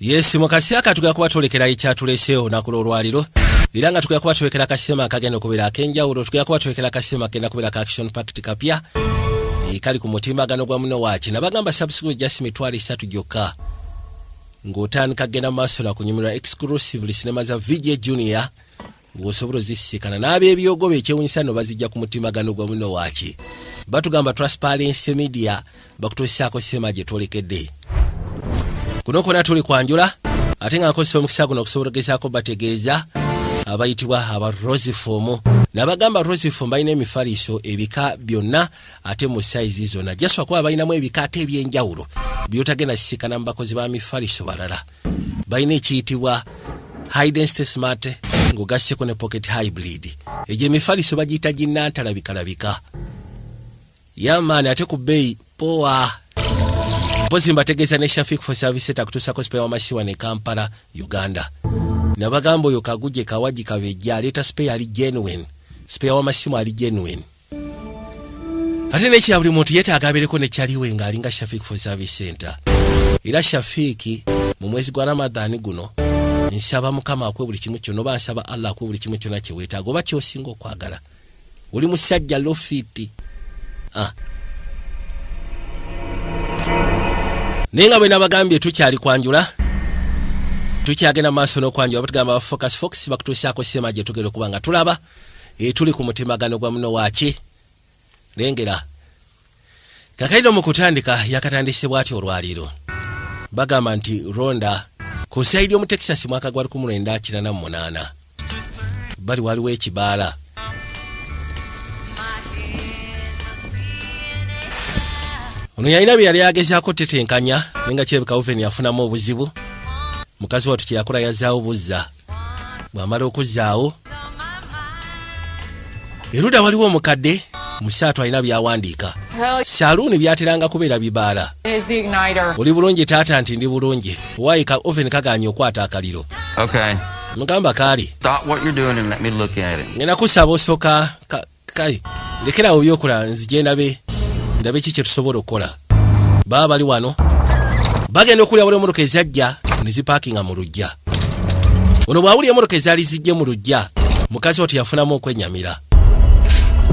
Yes, mukasi akatuga kuba tulekera ikyatuleseo nakulolwaliro. Iranga tuga kuba tulekera kasema akagenda kubira akenjawulo, tuga kuba tulekera kasema kenda kubira ka action pact kapya. Kali ku mutimbagano gwa muno wachi nabagamba subscribe just mitwali 3 joka. Ngotani kagenda masola kunyumira exclusively cinema za VJ Junior. Ngosoburo zisikana nabe ebyogobe ekyewunsano bazijja ku mutimbagano gwa muno wachi. Batugamba Transparency Media bakutosyako sema je tolekedde. Kunoko natuli kwanjula atenga akoso omukisago nokusoborogezako bategeeza abayitibwa aba Rosiform nabagamba Rosiform bayina emifaliso ebika byonna ate mu size zona jaswa kwa bayinamu ebika ate ebyenjawulo byotagenda sisikana mbakozi ba mifaliso balala bayina ekiyitibwa high density smart ngogasseko ne pocket hybrid eje mifaliso bagiyita ginnantalabika yamani ate ku bei poa Pozi mbategeza ne Shafik for service takutusa ko spare masiwa ne Kampala Uganda nabagambo yo kaguje kawaji kabejja leta spare ali genuine spare wa masiwa ali genuine ate ne kyabuli muntu yeta agabireko ne kyaliwe nga alinga Shafik for service center ila Shafiki mu mwezi gwa Ramadhani guno nsaba mukama akwe buli kimu kyo no bansaba Allah akwe buli kimu kyo na kyeweta goba kyo singo kwagala uli musajja lofiti Ninga bwe nabagambye tukyali kwanjula tukyagenda maaso n'okwanjula batugamba focus fox bakutuusyako sema gye tugere kubanga tulaba tuli ku mutimagano gwa muno waaki lengera kakaido mu kutandika yakatandise bw'ati olwaliro bagamba nti Ronda ku saidi omu Texas mwaka gwa 1998 bali waliwo ekibaala ono yalina bye yali agezaako tetenkanya nenga kyebeka Oven yafunamu obuzibu mukazi watu kye yakola yazaawo buzza bw'amala okuzaawo eruda waliwo omukadde musatu alina byawandiika saluuni byateranga kubeera bibaala oli bulungi taata nti ndi bulungi waayika Oven kaganya okwata akaliro mugamba kaali ngenda kusaba osooka kale lekerawo byokola nzije ndabe kiki tusobola okukola baba bali wano bagenda okulya buli motoka ezajja neziparkinga mu lujja ono bwawuli emotoka ezali zijje mu lujja mukazi watu yafunamu okwenyamira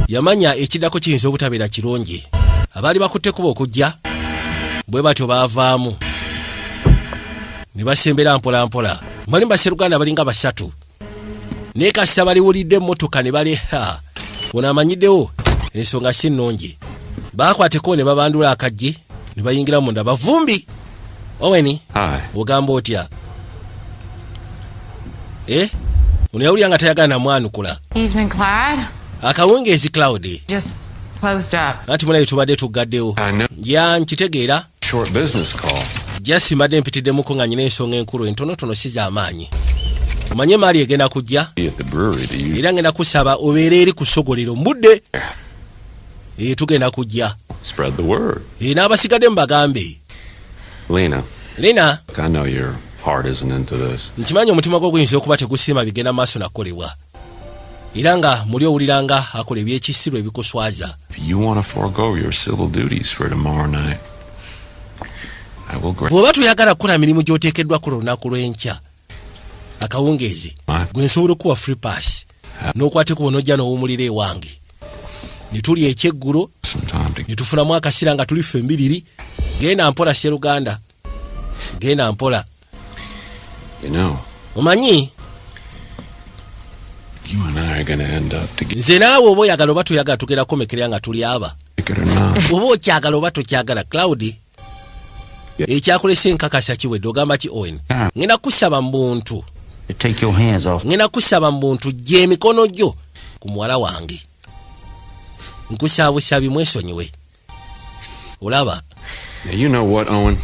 yamanya ekiddako kiyinza obutabeera kirungi abaali bakutte kuba okujja bwe batyo baavaamu ne basembera mpola mwali baseruganda balinga basatu naye kasita baliwulidde emmotoka ne baleha ono amanyiddewo ensonga si nnungi bakwateko ne babandula akajje ne bayingira munda bavumbi Oweni ogamba otya ono yawulya nga tayagala mwanukula Evening Cloud akawungeezi Cloud just closed up ati munaye tubadde tugaddewo ya nkitegeera short business call just mbadde mpitiddemuko nga nyina ensonga enkulu entonotono si z'amaanyi omanye maali egenda kujja era ngenda kusaba obeere eri ku ssogolero mbudde tugenda kujja spread the word n'abasigadde mbagambe Lena I know your heart isn't into this nkimanyi omutima gwo guyinza okuba tegusiima bigenda maaso nakolebwa era nga muli owuliranga akola ebyekisiru ebikuswaza you want to forego your civil duties for tomorrow night bw'oba tuyagala kukola mirimu gy'oteekeddwa ku lunaku lw'enkya akawungeezi gwe nsobola okuwa free pass n'okwate ku bonojja n'owumulira ewange nituli ekyeggulo nitufunamu akasira nga tuli ffe mbiriri genda mpola Sseruganda genda mpola omanyi nze naawe oba oyagala oba toyagala tugenda kukomekerera nga tuli aba oba okyagala oba tokyagala Cloud ekyakulesa enkakasa kiwedde ogamba ki Owen ngenda kusaba muntu ngenda kusaba muntu gye emikono gyo ku muwala wange nkusaabusabi mwesonyiwe olaba you know what Owen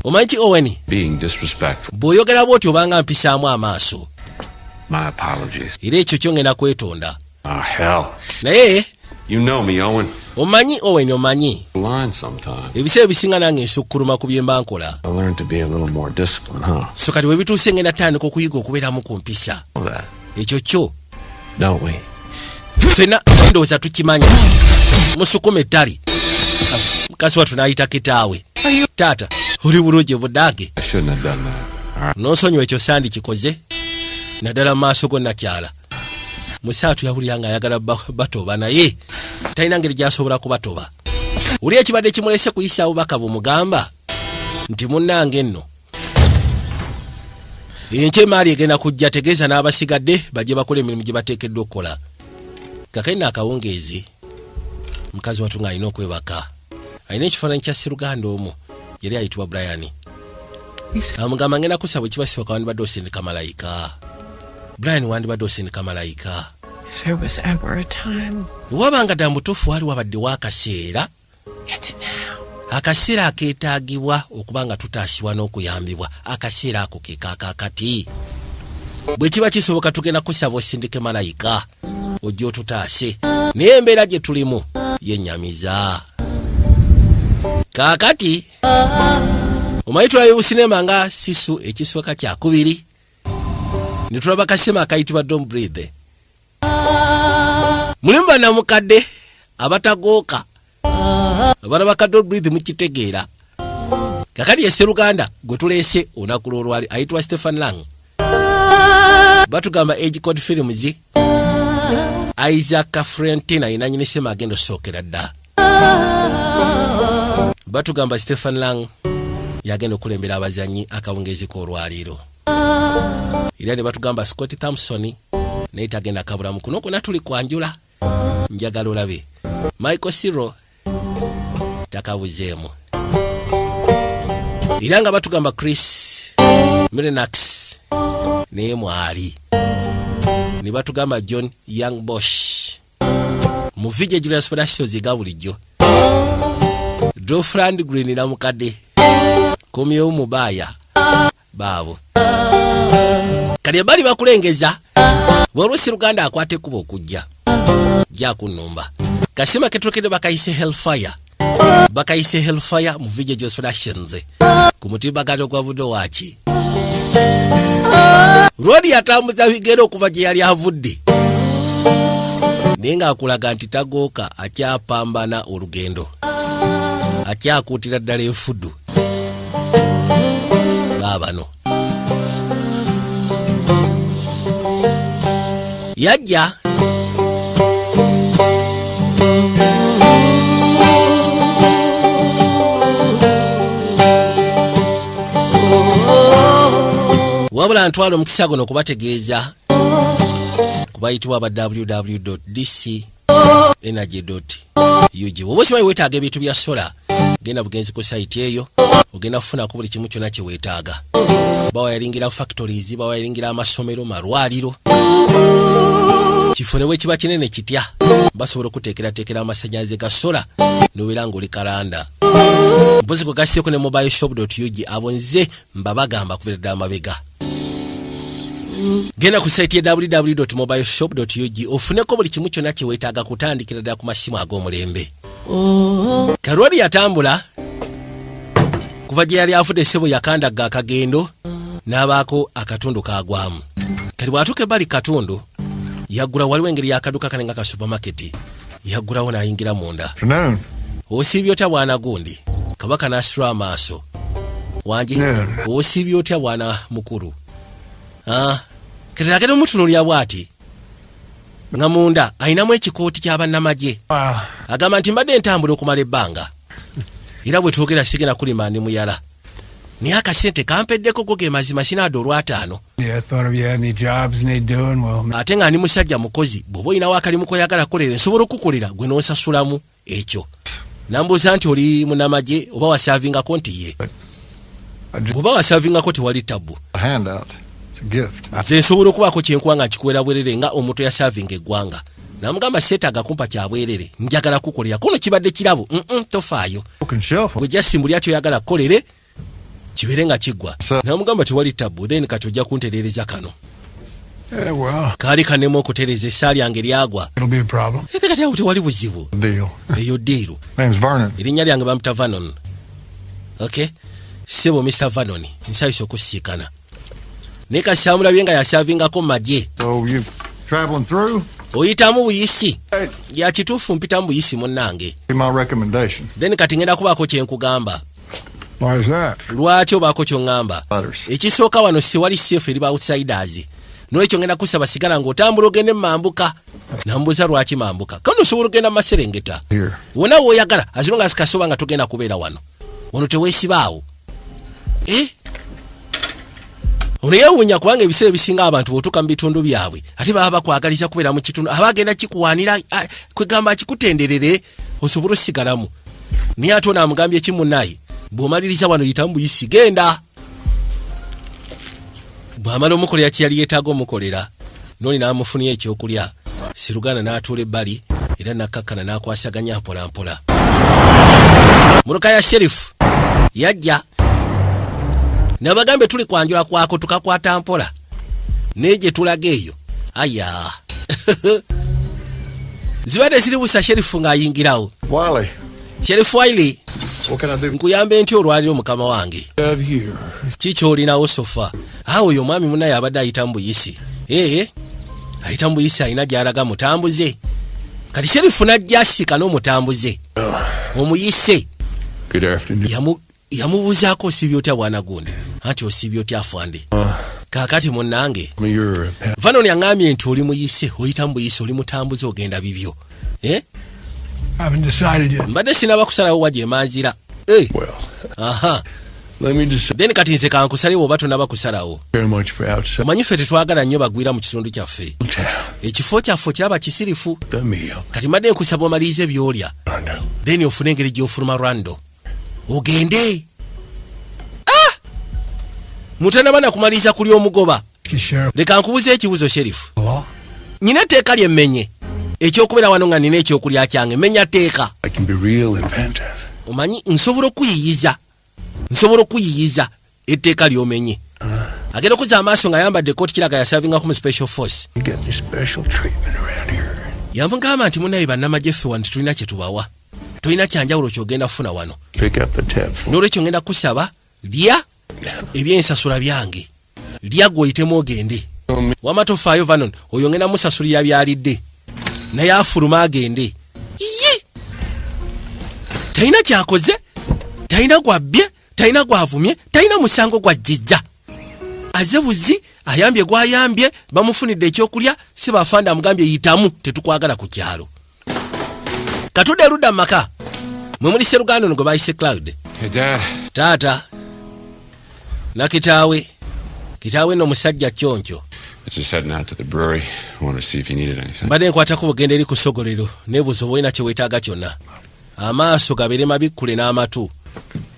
omanyi Owen being disrespectful bw'oyogera bw'oti obanga mpisaamu amaaso my apologies era ekyo kyo ngenda kwetonda hell naye you know me Owen omanyi Owen omanyi line sometimes ebiseera bisinga nange nsukkuluma ku bye mba nkola I learned to be a little more disciplined so kati webituuse ngenda tandika okuyiga okubeeramu ku mpisa ekyo kyo don't we fena ndowooza tukimanya musukume ettali mukasi watu n'ayita kitaawe taata oli bulungi budage Nonsonyiwa ekyo Sandi kikoze naddala mu maaso gonna kyala. Musaatu yawulira nga ayagala batoba naye talina ngeri gy'asobola kubatoba. Uli ekibadde kimulese kuyisa obubaka bumugamba nti munnange nno enkya emaali egenda kujja, tegeeza n'abasigadde bajje bakola emirimu gye bateekeddwa okukola. Kakali n'akawungeezi mukazi wattu ng'alina okwebaka. Alina ekifaananyi kya Sseruganda omu yali ayitibwa Brian. Amugamba ngenda kusaba ekibasiwaka wandibadde osindika malayika. Brian wandibadde osindika malayika. Wabanga ddala mutuufu wali wabaddewo akaseera. Akaseera akeetaagibwa okuba nga tutaasibwa n'okuyambibwa. Akaseera ako ke kaakakati. Bwe kiba kisoboka tugenda kusaba osindike malayika ojja otutaase. Naye embeera gye tulimu yennyamiza. Kaakati omanyi tulabe businema nga Sisu ekisooka kyakubiri. Ne tulaba kasema akayitibwa Don't Breathe. Mulimu bannamukadde abatagooka abalaba ka Don't Breathe mukitegeera. Kakati ye Sseruganda gwe tuleese olunaku lw'olwali ayitibwa Stephen Lang. Batugamba Age Code Films Isaac Frentina alina nnyini sema agenda osookera dda. Batugamba Stephen Lang yagenda okulembera abazanyi akawungeezi k'olwaliiro. Era ne batugamba Scott Thompson naye tagenda kabulamu kuno kona tuli kwanjula. Njagala olabe Michael Cyril takabuzeemu. Era nga batugamba Chris Milenax naye mwali. Ne batugamba John Young Bosch mu Vijay Julius Productions ega bulijjo. Dofrand Green na mukadde komyewo mubaya baabo. Kali bali bakulengeza waliwo Sseruganda akwate kuba okujja jja kunumba. Kasima ketokede bakayise Hellfire. Bakayise Hellfire mu Vijay Julius Productions ku mutimbagano gwa budo wachi. Rodi yatambuza bigero okuva gye yali avudde. Nenga akulaga nti tagooka akyapambana olugendo. Akyakuutira ddala enfudu. Baabano. Yajja. Wabula ntwalo omukisa guno okubategeeza kubayitibwa aba www.dcenergy.ug. Woba osimanyi weetaaga ebintu bya sola genda bugenzi ku site eyo ogenda kufunako buli kimu kyonna kye weetaaga. Bawayalingira factories, bawayalingira amasomero, malwaliro. Kifune bwe kiba kinene kitya basobola okuteekerateekera amasannyalaze ga sola n'obeera ng'oli kalanda. Mpozi kwe gasseko ne mobileshop.ug abo nze mbabagamba kubeera ddala amabega. Genda ku site ya www.mobileshop.ug ofuneko buli kimu kyonna kye weetaaga kutandikira ddala ku masimu ag'omulembe. Karwali yatambula kuva gye yali afudde ssebo yakandagga akagendo n'abaako akatundu kaagwamu. Kali bw'atuuka ebbali katundu yaggula waliwo engeri y'akaduka kanenga ka supermarket. Yaggulawo n'ayingira munda. Osiibye otya bwana gundi? Kabaka n'asitula amaaso. Wangi osiibye otya bwana mukulu? Keteragenda omutunuulira bw'ati nga munda ayinamu ekikooti ky'abannamagye. Agamba nti mbadde ntambula okumala ebbanga era bwe twogera sigenda kulima ndi muyala naye akasente kampeddeko go ge mazima sinaadde olw'ataano. Ate nga ndi musajja mukozi bw'oba olinawo akalimu koyagala kukolera nsobola okukolera gwe n'osasulamu ekyo. Nambuuza nti oli munnamagye oba wasaavingako nti ye. Bw'oba wasaavingako tewali tabbu. Nze nsobola okubaako kyenkuwa nga nkikuwera bwerere nga omuntu yasaavinga eggwanga. Namugamba seetaaga kumpa kya bwerere njagala kukolera kono kibadde kirabo tofaayo. Gwe jasimbulya kyoyagala kukolere kibeere nga kiggwa. Namugamba tewali tabbu then kati ojja kuntereereza kano. Kaali kanemu okutereeza essaali yange lyagwa. Ate kati awo tewali buzibu. Eyo ddiiru. Erinnya lyange bamuta Vernon. Okay? Sebo Mr. Vernon nsayise okusiikana. Naye kasi amulabye nga yasaavingako mu magye. Oyitamu buyisi. Ya kituufu mpitamu buyisi munnange. Then kati ngenda kubaako kye nkugamba. Why is that? Lwaki obaako ky'oŋŋamba? Ekisooka wano si wali safe eri ba outsiders. N'ekyo ngenda kusaba sigala ng'otambula ogende mambuka. Nambuuza lwaki mambuka? Kano osobola ogenda mu Maserengeta. Wonna w'oyagala as long as kasoba nga togenda kubeera wano. Wano teweesibaawo. Ono yeewuunya kubanga ebiseera ebisinga abantu bw'otuuka mu bitundu byabwe ate baba bakwagaliza kubeera mu kitundu abagenda kikuwaanira kwegamba kikutenderere osobola osigalamu. Naye ate ono amugambye ki munnaye bw'omaliriza wano yitamu buyisi genda. Bw'amala omukolera kye yali yeetaaga omukolera n'oli n'amufunira ekyokulya Siruganda n'atuula ebbali era n'akkakkana n'akwasaganya mpola mpola. Muruka ya Sheriff yajja nabagambe tuli kwanjula kwako tukakwata mpola neje tulaga eyo aya ziwade ziri busa Sheriff ng'ayingirawo. Wiley. Sheriff Wiley, what can I do? Nkuyambe ntyo olwaliro mukama wange. Kicho olinawo sofa. Awo yo mwami munaye abadde ayita mbuyisi. Ayita mbuyisi alina gy'alaga mutambuze. Kati Sheriff n'ajja asika n'omutambuze. Omuyise. Good afternoon. Yamubuuzaako osibye otya bwana gundi. Anti osibye otya afande. Kaakati munnange. Vano yaŋŋambye nti oli muyise oyita mbuyise oli mutambuze ogenda bibyo. I haven't decided yet. Mbadde sinaba kusalawo wa gye manzira. Well. Aha. Let me just Then kati nze kankusalewo oba tonaba kusalawo. very much for outside. Omanyi ffe tetwagala nnyo bagwira mu kitundu kyaffe. Ekifo kyaffe kiraba kisirifu. The meal. Kati mbadde nkusaba omalirize by'olya. Then ofune engeri gy'ofuluma Rwando. Ogende. Mutanaba na kumaliza kuli omugoba. Leka nkubuze ekibuzo Sheriff. Nyina teeka lyemmenye. Ekyokubeera wano nga nina ekyokulya kyange menya teeka. I can be real inventive. Omanyi nsobola okuyiyiza etteeka lyomenye. Agenda okuza amaaso ng'ayambadde ekkooti kiraga yasavinga ku special force. You get any special treatment around here. Yamugamba nti munaye bannamagye ffe wano tetulina kye tubawa. Tulina kyanjawulo ky'ogenda kufuna wano. Pick up the tab. N'olwekyo ngenda kusaba lya ebyensasula byange. Lya gw'oyitemu ogende. Wamatofaayo vanon oyo ngenda musasulira byalidde. Naye afuluma agende. Talina kyakoze, talina gwabbye, talina gwavumye, talina musango gwajjizza. Azebuzi ayambye gwayambye bamufunidde ekyokulya si bafanda amugambye yitamu tetukwagala ku kyalo. Katudde ludda maka. Mwe muli Sseruganda ngo bayise Cloud. Hey, Dad. Taata. Na kitaawe no musajja kyoncho. Just heading out to the brewery. I want to see if you needed anything. Mbadde nkwatako bugenda eri ku ssogolero nebuuza oba olina kye weetaaga kyonna. Amaaso gabeere mabikkule n'amatu.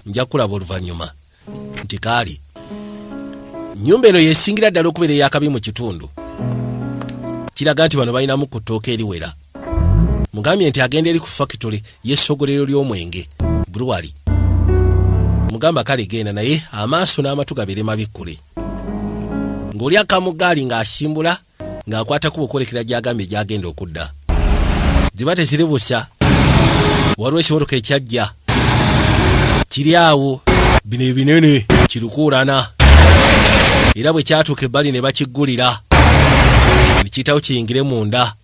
Nja kulaba oluvannyuma. Nti kaali. Nnyumba eno yeesingira ddala okubeera ey'akabi mu kitundu. Kiraga nti bano balinamu ku ttooka eriwera. Mugambye nti agenda eri ku factory y'essogolero ly'omwenge. Brewery. Mugamba kale genda naye amaaso n'amatu gabeere mabikkule. Ng'oli akamugaali ng'asimbula ng'akwata ku bukolekera gy'agambye gy'agenda okudda. Ziba teziri busa. Waliwo ekimotoka ekyajja. Kiri awo bino ebinene kirukuulana. Era bwe kyatuuka ebbali ne bakiggulira. Nikiyitawo kiyingire munda.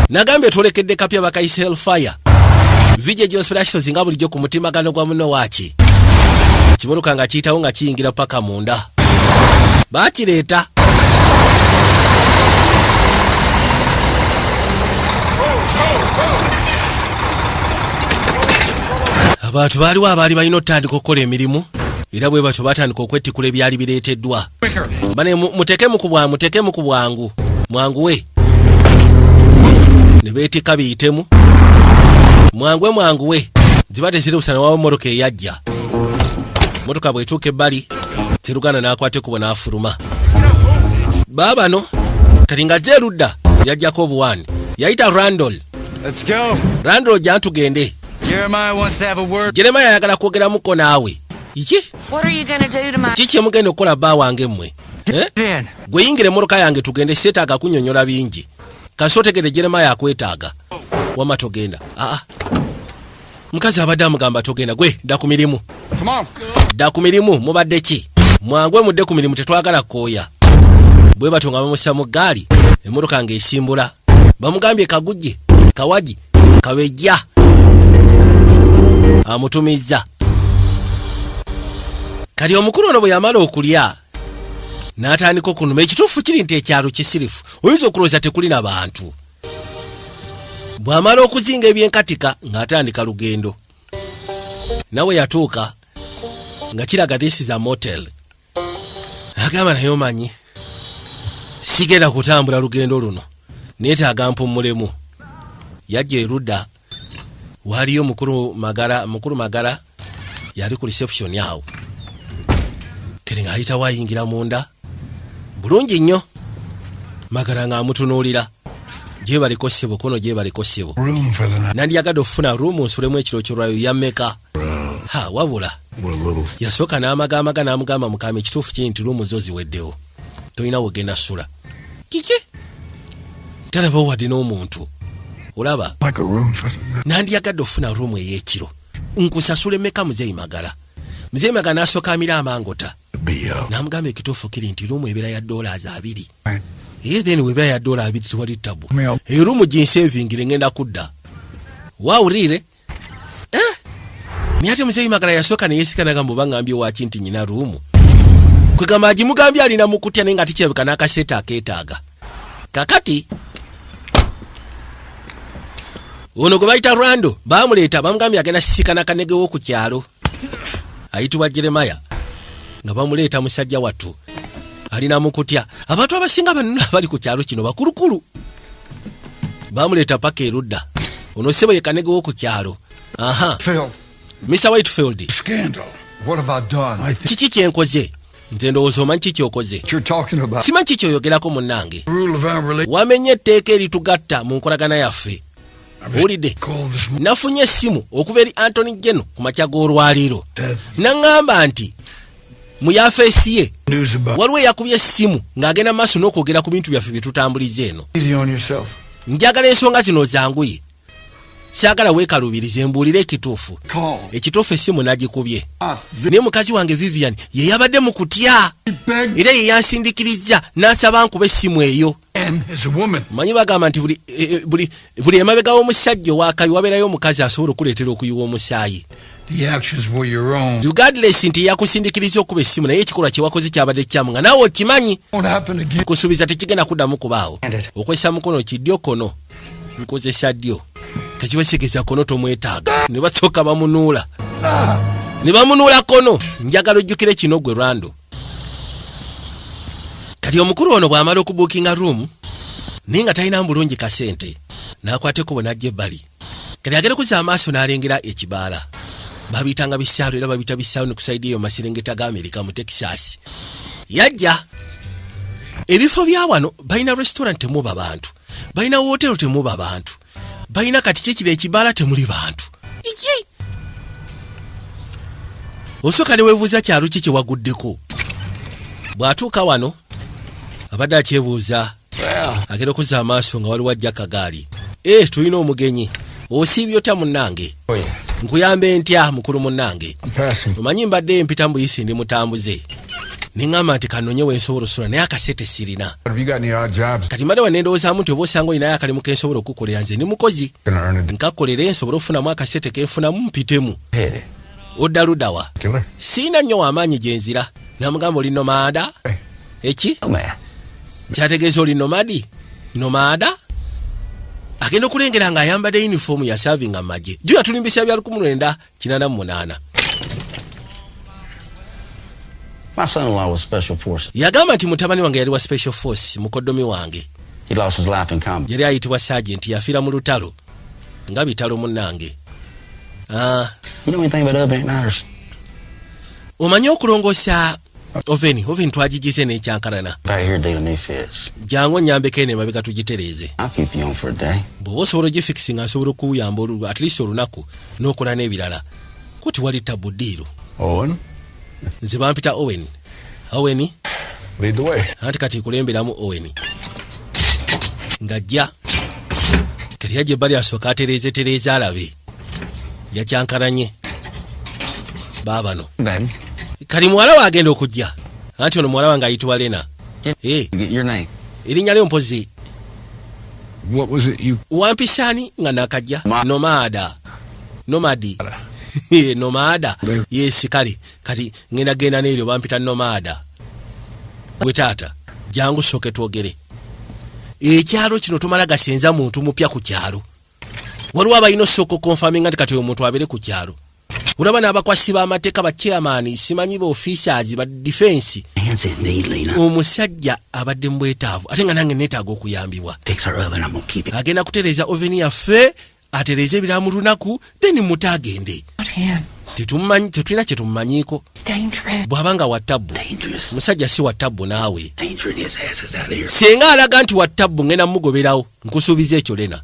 Nagambye twolekedde kapya bakayise Hellfire. Vijje gy'osperations nga bulijjo ku mutimagano gwa muno waaki. Ekimotoka nga kiyitawo nga kiyingira paka munda. Bakireeta. Abantu baaliwo abaali balina otandika okukola emirimu era bwe batyo batandika okwettikula ebyali bireeteddwa. Bane mutekemu ku bwangu mwanguwe ne beetikka biyitemu mwanguwe ziba teziri busana wawo emmotoka eyajja. Motoka bwetuuka ebbali Sseruganda n'akwata ekkubo n'afuluma. Baabano kati nga zze erudda yajjako obuwani yayita Randall. Let's go. Randall jja tugende. Jeremiah wants to have a word. Jeremiah ayagala kwogeramuko naawe. What are you gonna do to my... Kiki mugenda okukola bba wange mmwe? Gwe yingire emmotoka yange tugende seetaaga kunnyonnyola bingi. Kasi otegedde Jeremiah akwetaaga. Wama togenda. Mukazi abadde amugamba togenda gwe dda ku mirimu. Come on. Dda ku mirimu mubadde ki? Mwangwe mudde ku mirimu tetwagala kooya. Bwe batyo nga bamussa mu ggaali emmotoka ng'esimbula. Bamugambye kagujje, kawaji, kabejja. Amutumizza. kati omukulu ono bwe yamala okulya n'atandika okunuma. Ekituufu kiri nti ekyalo kisirifu, oyinza okulowooza tekulina bantu. Bw'amala okuzinga ebyenkatika ng'atandika lugendo. Nawe yatuuka nga kiraga this is a motel. Agamba naye omanyi sigenda kutambula lugendo luno, neetaaga mpummulemu. Yajja erudda waliyo mukulu magala yali ku reception awo. Kiri ng'ayita wayingira munda bulungi nnyo. Magala ng'amutunuulira. Gye baliko ssebo kono, gye baliko ssebo. Nandiyagadde okufuna ruumu nsulemu ekiro kyolwayo yammeka. Wabula yasooka n'amagamaga n'amugamba mukama ekituufu kiri nti ruumu zo ziweddewo, tolina wogenda sula. Kiki talaba wadde n'omuntu olaba. Nandiyagadde okufuna ruumu ey'ekiro nkusasule mmeka muzeeyi Magala. Muzeeyi Magala n'asooka amira amangota n'amugamba ekituufu kiri nti ruumu ebeera ya $2. Then webeera ya $2 tewali tabu. Eruumu ginsevingire ngenda kudda. Wawulire? Niate muzeeyi Magala yasooka ne yeesika n'agamba bangambye waki nti nyina ruumu. Kwegamba agimugambye alina mu kutya naye nga tikirabika n'akaseeta akeetaaga. Kakati ono gwe bayita Rando baamuleeta bamugambye agenda sisika n'akanege w'oku kyalo ayitibwa Jeremaya, nga bamuleeta musajja wattu alina mu kutya. Abantu abasinga banuna bali ku kyalo kino bakulukulu. Bamuleeta paka erudda. Ono ssebo ye kanege w'oku kyalo. Phil. Mr. Whitefield. Scandal. What have I done? Kiki kyenkoze? Nze ndowooza omanyi kiki okoze. You're talking about. Simanyi kiki oyogerako munnange. Rule of our relationship. Wamenye etteeka eritugatta mu nkolagana yaffe. Owulidde? Nafunye essimu okuva eri Anthony Jeno ku makya g'olwaliiro. Naŋŋamba nti mu yafeesi ye waliwo eyakubye essimu ng'agenda maaso n'okwogera ku bintu byaffe bye tutambuliza eno. Njagala ensonga zino zanguye. Saagala weekalubirize mbuulire ekituufu. Ekituufu essimu n'agikubye. Naye mukazi wange Vivian ye yabadde mu kutya. Era ye yansindikiriza n'asaba nkuba essimu eyo. Manyi bagamba nti buli emabega w'omusajja ow'akabi wabeerayo omukazi asobola okuleetera okuyiwa omusaayi. Regardless nti yakusindikiriza okuba essimu naye ekikolwa kye wakoze kyabadde kyamu nga naawe okimanyi. Kusuubiza tekigenda kuddamu kubaawo. Okwesa mukono kiddyo kono nkozesa ddyo. Kakiwesekeza kono tomwetaaga. Ne basooka bamunuula. Ne bamunuula kono. Njagala ojjukire kino gwe Rando. Kati omukulu ono bw'amala okubuukinga room naye nga talina bulungi kasente n'akwateko bw'anajja ebbali. Kati agenda kuzza amaaso n'alengera ekibaala. Babiyitanga bisalo era babiyita bisalo ne ku sayidi eyo Maserengeta ga Amerika mu Texas. Yajja ebifo bya wano balina restaurant temuba bantu, balina hotel temuba bantu, balina kati kyekire ekibaala temuli bantu. Iki osooka ne weebuuza kyalo kiki waguddeko. Bw'atuuka wano abadde akyebuuza agenda okuzza amaaso nga waliwo ajja akagaali. Tulina omugenyi. Osiibye otya munnange? Nkuyambe ntya mukulu munnange? Omanyi mbadde mpita mu buyisi ndi mutambuze. Neŋŋamba nti kanonye wensobola osula naye akasente sirina. Kati mbadde wanendowoozaamu nti oba osanga olinayo akalimu ke nsobola okukolera nze ndi mukozi. Nkakolere nsobola okufunamu akasente ke nfunamu mpitemu. Odda ludda wa? Sirina nnyo w'amaanyi gye nzira. Namugamba oli nomada? Eki? Kyategeeza oli nomadi? Nomada? Agenda okulengera ng'ayambadde uniform ya serving amagye. Jjuya tulimbisa bya 1988. My son-in-law was special forces. Yagamba nti mutabani wange yali wa special force mukoddomi wange. He lost his life in combat. Yali ayitibwa sergeant yafiira mu lutalo. Nga bitalo munnange. You know anything about oven igniters? Omanyi okulongoosa oven twagigize n'ekyankalana. Right here dealing me fits. Jangu nyambeko eno emabega tugitereeze. I'll keep you on for a day. Bw'oba osobola ogifikisi nga nsobola okuyamba at least olunaku n'okola n'ebirala. Kuti wali tabu ddiiro. Owen? Nze bampita Owen. Owen? Lead the way. Anti kati kulemberamu Owen. Ngajja. Kati yajja ebbali asooka atereeze alabe. Yakyankalanye. Baabano. Baby. Kali muwala wagenda okujja. Anti ono muwala wange ayitibwa Lena. Your name. Erinnya lyo mpozi. What was it you... Wampisani nga nakajja. Nomadi. nomada yes kati ngena gena n'eryo bampita nomada gwe taata jangu soke twogere ekyalo kino tumala gasenza muntu mupya ku kyalo waliwo abalina soko confirming nti kati omuntu abere ku kyalo ulaba n'abakwasi b'amateeka ba chairman simanyi ba officers ba defense omusajja abadde mbwetaavu ate nga nange neetaaga okuyambibwa agenda kutereza oven yaffe atereze ebiramu lunaku then mutagende tetulina kye tumumanyiiko bw'abanga wattabbu musajja si wattabbu naawe senga alaga nti wattabbu ngenda mugoberawo nkusuubiza ekyo lena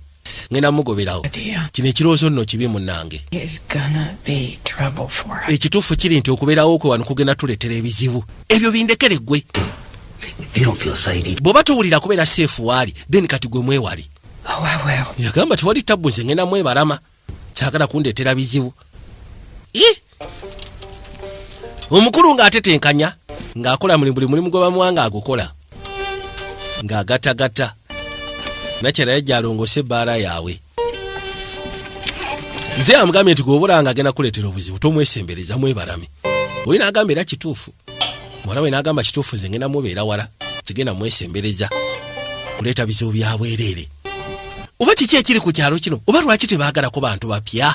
ngenda mugoberawo kino ekirowoozo nno kibi munnange ekituufu kiri nti okubeerawo kwe wano kugenda tuleetera ebizibu ebyo bindekere ggwe bw'oba tuwulira kubeera seefu waali then kati gwe mwewali yagamba tiwali tabbu nze ngenda mwebalama kyagala kundeetera bizibu omukulu ng'atetenkanya ng'akola buli mulimu gwe bamuwanga agukola ng'agattagatta nakyera yajja alongose ebbaala yaabwe nze amugambye nti gw'obulanga agenda kuleetera obuzibu tomwesembereza mwebalame oyo n'agamba era kituufu muwala we n'agamba kituufu nze ngenda mubeera wala zigenda mwesembereza kuleeta bizibu bya bwereere oba kiki ekiri ku kyalo kino oba lwaki tebaagalako bantu bapya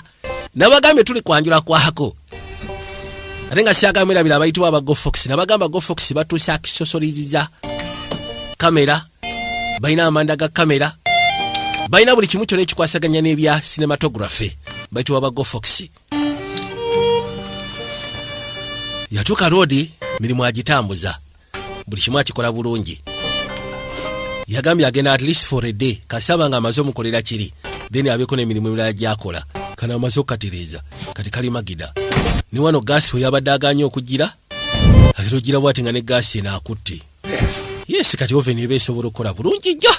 nabagambye tuli kwanjula kwako ate nga syagambye erabira abayitibwa aba GoFox nabagamba GoFox batuuse akisosoliziza kamera balina amanda ga kamera balina buli kimu kyona ekikwasaganya n'ebya cinematography bayitibwa aba GoFox yatuuka roadi mirimu agitambuza buli kimu akikola bulungi yagambye agenda at least for a day kasaba nga amaze omukolera kiri then abeeko n'emirimu emirala gyakola kana amaze okukatereeza kati kali magida ni wano gaasi we yabadde aganye okugira ate ogira bwati nga ne gaasi eno akutte yes kati oven eba esobola okukola bulungi jjo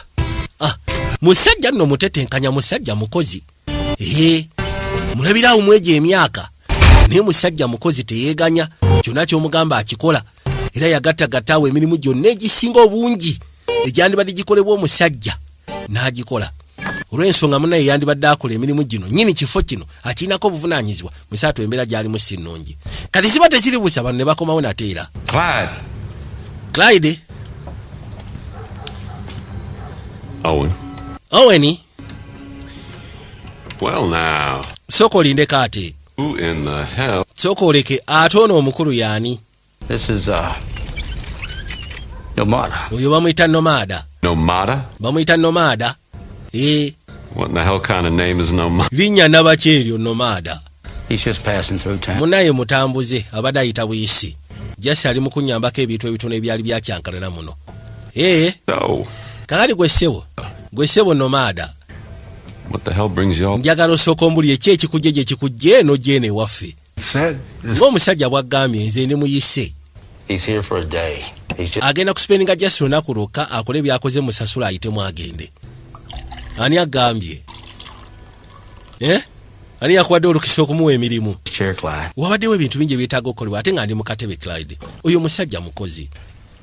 musajja nno mutetenkanya musajja mukozi mulabirawo mwejo emyaka naye musajja mukozi teyeeganya kyonna ky'omugamba akikola era yagattagattaawo emirimu gyonna egisinga obungi egyandibadde gikolebwa omusajja n'agikola olw'ensonga munaye yandibadde akola emirimu gino nyini kifo kino akirinako obuvunaanyizibwa musaatu embeera gyalimu si nnungi kati ziba tekiri busa bano ne bakomawo nateera Clyde Owen Well now soko olindeko ate who in the hell soko oleke ate ono omukulu yaani This is Nomada. oyo bamuyita nomada bamuyita nomada What in the hell kind of name is Nomada? linnya nabaki eryo nomada He's just passing through town. munaye mutambuze abadde ayita buyisi jasi ali mu kunnyambako ebintu ebitono ebyali byakyankalana muno No. kakati gwe ssebo nomada What the hell brings you all? njagala osooka ombuli eki ekikujje gye kikujje eno gyeno ewaffe ng'omusajja bw'aggambye nze ndi muyise He's here for a day. agenda kuspendinga jasi lunaku lwokka akole byakoze musasula ayitemu agende ani agambye ani yakuwadde olukisa okumuwa emirimu wabaddewo ebintu bingi ebyetaaga okukolebwa ate nga ndi mu katebe Clyde oyo musajja mukozi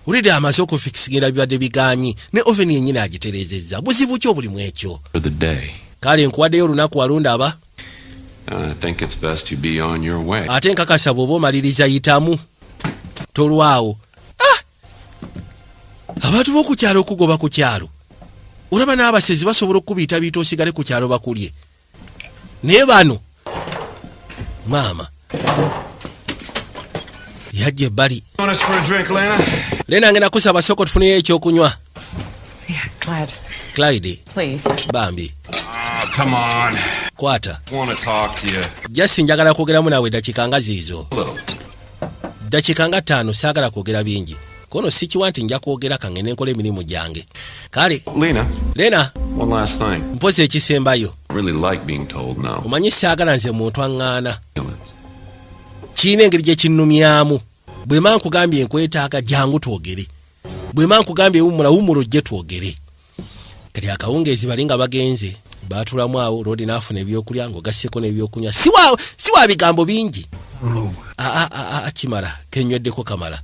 ulidde amaze okufikisingira bibadde biganyi ne oven yennyini agitereezezza buzibu ki obulimu ekyo kale nkuwaddeyo olunaku walundaba ate nkakasa bw'oba omaliriza yitamu tolwawo abantu b'oku kyalo okugoba ku kyalo olaba n'abasezi basobola okukubiyita biita osigale ku kyalo bakulye naye bano maama yajja ebbali lena ngenda kusaba soko tufuneyo ekyokunywa Clyde bambi Come on. kwata Want to talk to you. jasi njagala kwogeramu naawe dakiika nga ziizo dakiika nga 5 saagala kwogera bingi kono sikiwa nti nja kwogera kangende nkola emirimu gyange kale Lena one last thing. mpozi ekisembayo I really like being told no. omanyi saagala nze muntu aŋŋaana kiina engeri gye kinnumyamu bwe mba nkugambye nkwetaaga jangu twogere bwe mba nkugambye wumula ojje twogere kati akawungeezi bali nga bagenze baatulamu awo Lodi n'afuna ebyokulya ng'ogasseko n'ebyokunywa si wa bigambo bingi kimala kenyweddeko kamala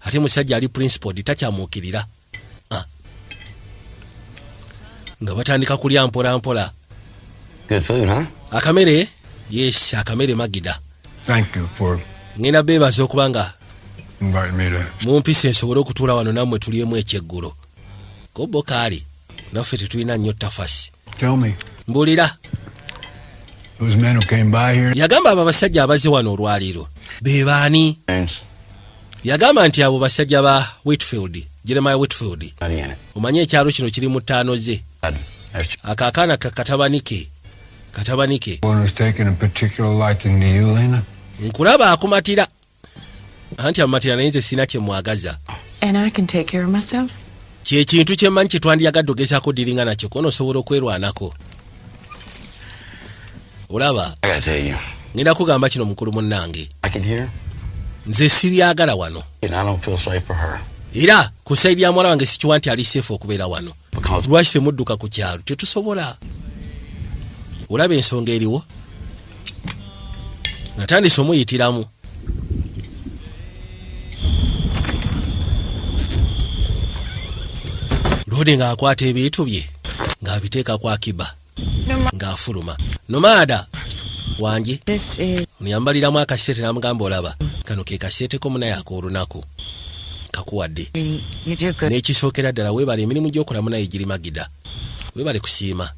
ate musajja ali principal takyamuukirira nga batandika kulya mpola mpola Good food, huh? akamere yes akamere magida Thank you for ngina bebaza okubanga inviting me to. mumpise nsobole okutuula wano nammwe tulyemu ekyeggulo. Kobo kaali naffe tetulina nnyo tafasi. Tell me, Mbulira. those men who came by here. Yagamba abo basajja abaze wano olwaliro be baani? Names. Yagamba nti abo basajja ba Whitfield, Jeremiah Whitfield. Omanye ekyalo kino kiri mu ttaano ze. Akaakaana katabanike. One who's taken a particular liking to you, Lena. Nkulaba akumatira. Anti amatira naye nze sina kye mwagaza. And I can take care of myself. Kintu kye mmanyi kye twandiyagadde ogezaako diringa nakyo kono osobola okwerwanako. Olaba. I gotta tell you. Ngenda kugamba kino mukulu munnange. I can hear. Nze sibyagala wano. And I don't feel sorry for her. Era ku saidi ya mwana wange sikiwa nti ali safe okubeera wano. Because Lwaki temudduka ku kyalo tetusobola. Olaba ensonga eriwo. Natandise omuyitiramu. Lode ng'akwata ebintu bye ng'abiteeka ku akiba ng'afuluma. Nomada wange This is oniyambaliramu akasete n'amugamba olaba kano ke kasete ko munaye ak'olunaku kakuwadde. you do good. N'ekisookera ddala weebale emirimu gy'okola munaye giri magida. Weebale kusiima.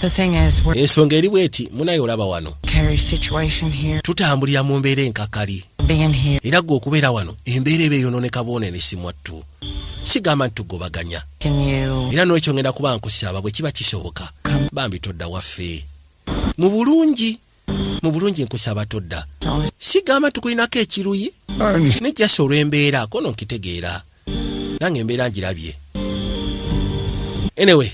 The thing is, we're Ensonga eri bweti munaye olaba wano. carry situation here. Tutambulira mu mbeera enkakali. Being here. Era gwe okubeera wano embeera eba eyonooneka boonenesi mwattu. Sigamba nti tugobaganya. Can you Era n'ekyo ngenda kuba nkusaaba bwe kiba kisoboka. Bambi todda waffe. Mu bulungi nkusaba todda. Sigamba tukulinako ekiruyi. Nejjasa olw'embeera kono nkitegeera. Nange embeera ngirabye. Anyway,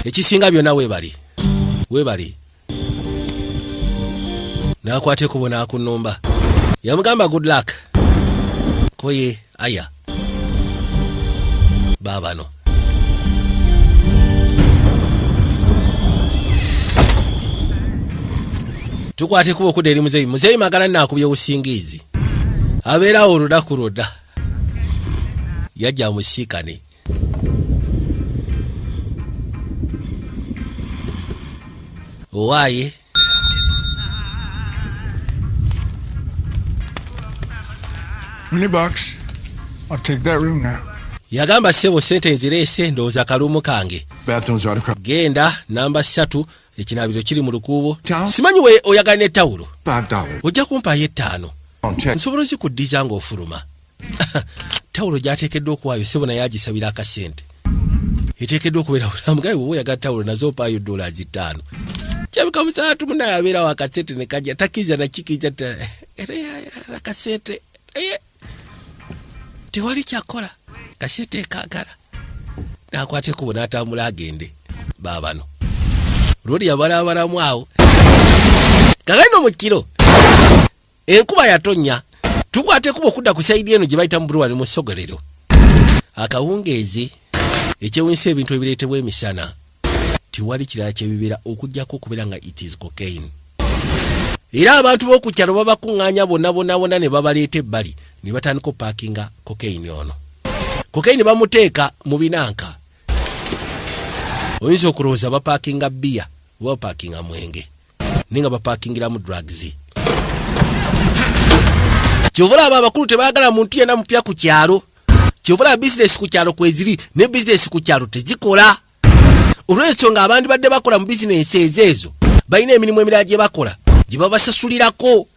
ekisinga byonna weebali. N'akwate kubona akunnumba. Yamugamba good luck. Koye aya. Babano. Tukwate kuba okudda eri muzeyi. Muzeyi magala nakubye busingizi. Abeerawo olunaku lwonna. Yajja musiikane. Owaaye. $20. I'll take that room now. Yagamba sebo sente nzireese ndowooza kalumu kange. Bathrooms right across. Genda namba 3 ekinabiro kiri mu lukuubo. Town? Simanyi we oyagala ettawulo. $5. Ojja kumpaayo 5. On check. Nsobola zikuddiza ng'ofuluma. Tawulo gy'ateekeddwa okuwaayo sebo naye agisabira akasente. Eteekeddwa okubeera bulamugaye bwe oyagala tawulo nazo opaayo $5. Kyabika musaatu munaye abeerawo akasente ne kajja takkiriza nakikiriza akasente. Tewali kyakola. Kasete kaagala. N'akwate kubo n'atambula agende. Baabano. Lodi yabalabalamu awo. Kagano mu kiro. Enkuba yatonnya. Tukwate kubo okudda ku saidi eno gye bayita mu Brewery mu ssogolero. Akawungeezi ekyewunyisa ebintu ebireetebwa emisana. Tiwali kirala kyebibeera okuggyako okubeera nga it is cocaine. Era abantu b'oku kyalo babakuŋŋaanya bonna ne babaleeta ebbali ne batandika opaakinga cocaine ono. Cocaine bamuteeka mu binanka. Oyinza okulowooza bapaakinga bbiya oba bapaakinga mwenge. Ninga bapaakingiramu drugs. Kyovula abo abakulu tebaagala muntu yenna mupya ku kyalo. Kyovula bizinesi ku kyalo kweziri ne bizinesi ku kyalo tezikola. Olw'ensonga abandi badde bakola mu bizinesi ezo balina emirimu emirala gye bakola gye babasasulirako.